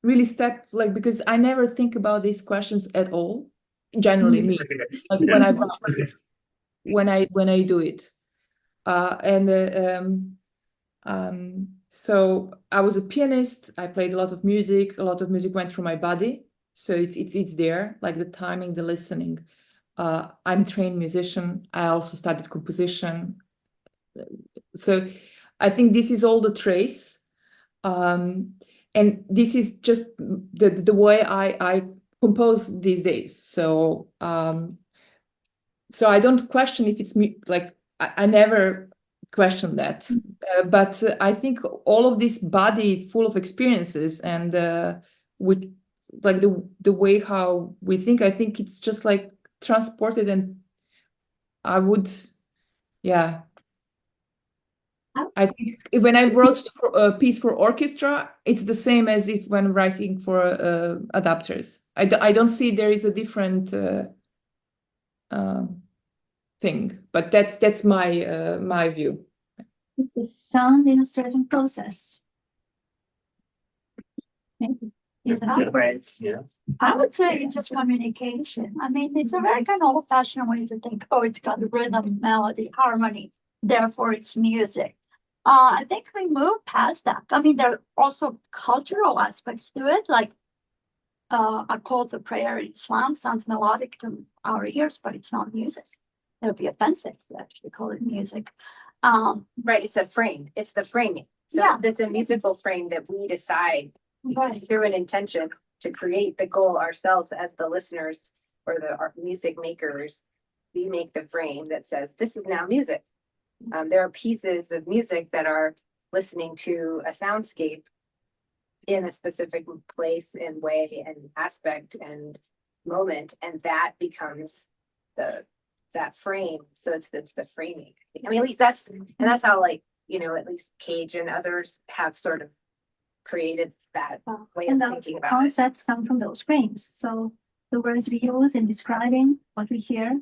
really step like, because I never think about these questions at all. Generally, me like when I do it, so I was a pianist. I played a lot of music. A lot of music went through my body, so it's there, like the timing, the listening. I'm a trained musician. I also studied composition, so I think this is all the trace, and this is just the way I compose these days. So so I don't question if it's me, like I never question that, but I think all of this body full of experiences and with like the way how we think, I think it's just like transported. And I would, yeah, I think when I wrote a piece for orchestra, it's the same as if when writing for adapters. I don't see there is a different thing, but that's my view. it's a sound in a certain process. Maybe. In other words, Yeah. I would say it's just communication. I mean, it's a very kind of old-fashioned way to think, oh, it's got rhythm, melody, harmony, therefore it's music. I think we move past that. I mean, there are also cultural aspects to it, like a call to prayer in Islam sounds melodic to our ears, but it's not music. It would be offensive to actually call it music. Right, it's a frame. It's the framing. So Yeah. that's a musical frame that we decide Right. through an intention to create the goal ourselves as the listeners or our music makers. We make the frame that says this is now music. There are pieces of music that are listening to a soundscape in a specific place and way and aspect and moment, and that becomes that frame. So it's the framing. I mean, at least that's how, like, at least Cage and others have sort of created that way And of the thinking about it. concepts come from those frames. So the words we use in describing what we hear.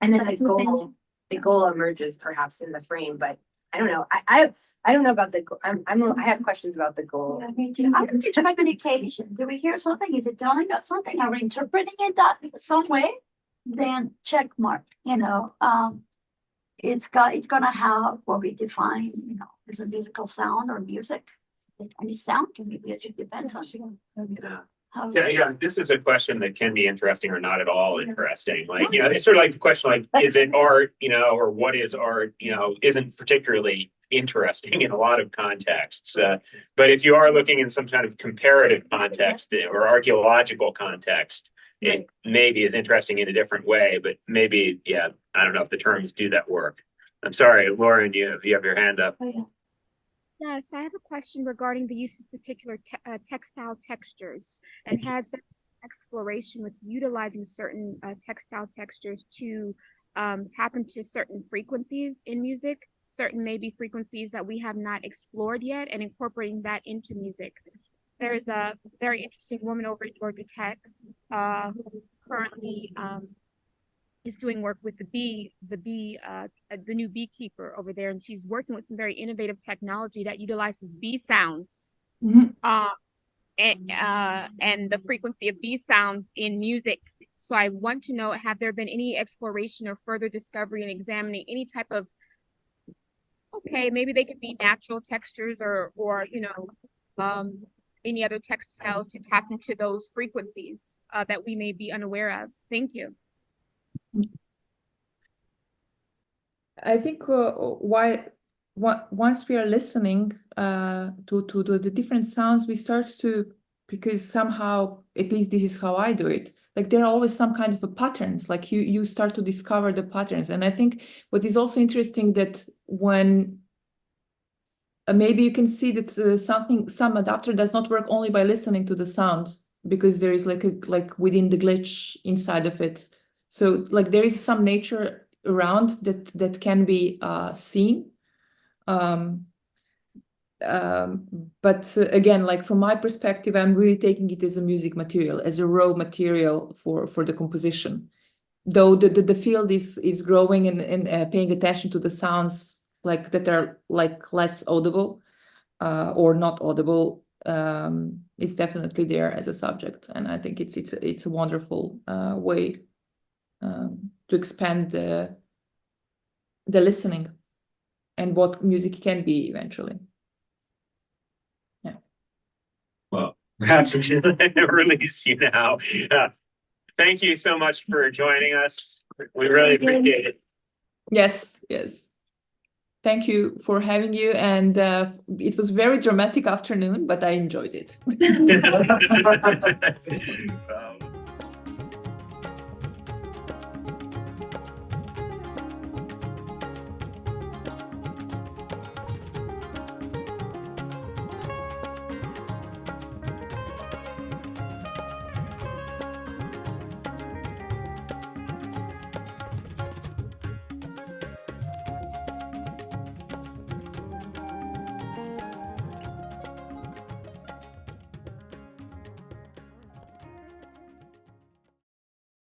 And then That's the the goal, thing. the goal emerges perhaps in the frame, but I don't know. I don't know about the goal. I have questions about the goal. I think it's communication. Do we hear something? Is it telling us something? Are we interpreting it that some way? Then check mark. It's gonna have what we define, as a musical sound or music. Any sound can be music, depends on how. Yeah, this is a question that can be interesting or not at all interesting. Like, it's sort of like the question, like, is it art, or what is art, isn't particularly interesting in a lot of contexts. But if you are looking in some kind of comparative context or archaeological context, it maybe is interesting in a different way, but maybe, yeah, I don't know if the terms do that work. I'm sorry, Lauren, you have your hand up. Oh, yeah. Yes, I have a question regarding the use of particular textile textures, and has there been exploration with utilizing certain textile textures to tap into certain frequencies in music, certain maybe frequencies that we have not explored yet, and incorporating that into music. There's a very interesting woman over at Georgia Tech who currently is doing work with the new beekeeper over there, and she's working with some very innovative technology that utilizes bee sounds and the frequency of bee sounds in music. So I want to know, have there been any exploration or further discovery in examining any type of, okay, maybe they could be natural textures or you know, any other textiles to tap into those frequencies that we may be unaware of. Thank you. I think once we are listening to the different sounds, we start to, because somehow, at least this is how I do it, like there are always some kind of a patterns, like you start to discover the patterns. And I think what is also interesting that when maybe you can see that some adapter does not work only by listening to the sound, because there is like within the glitch inside of it. So like there is some nature around that can be seen. But again, like from my perspective, I'm really taking it as a music material, as a raw material for the composition. Though the field is growing and paying attention to the sounds like that are like less audible or not audible, it's definitely there as a subject, and I think it's a wonderful way to expand the listening and what music can be eventually. Yeah. Well, perhaps we should release you now. Thank you so much for joining us. We really appreciate it. Yes. Thank you for having you, and it was very dramatic afternoon, but I enjoyed it.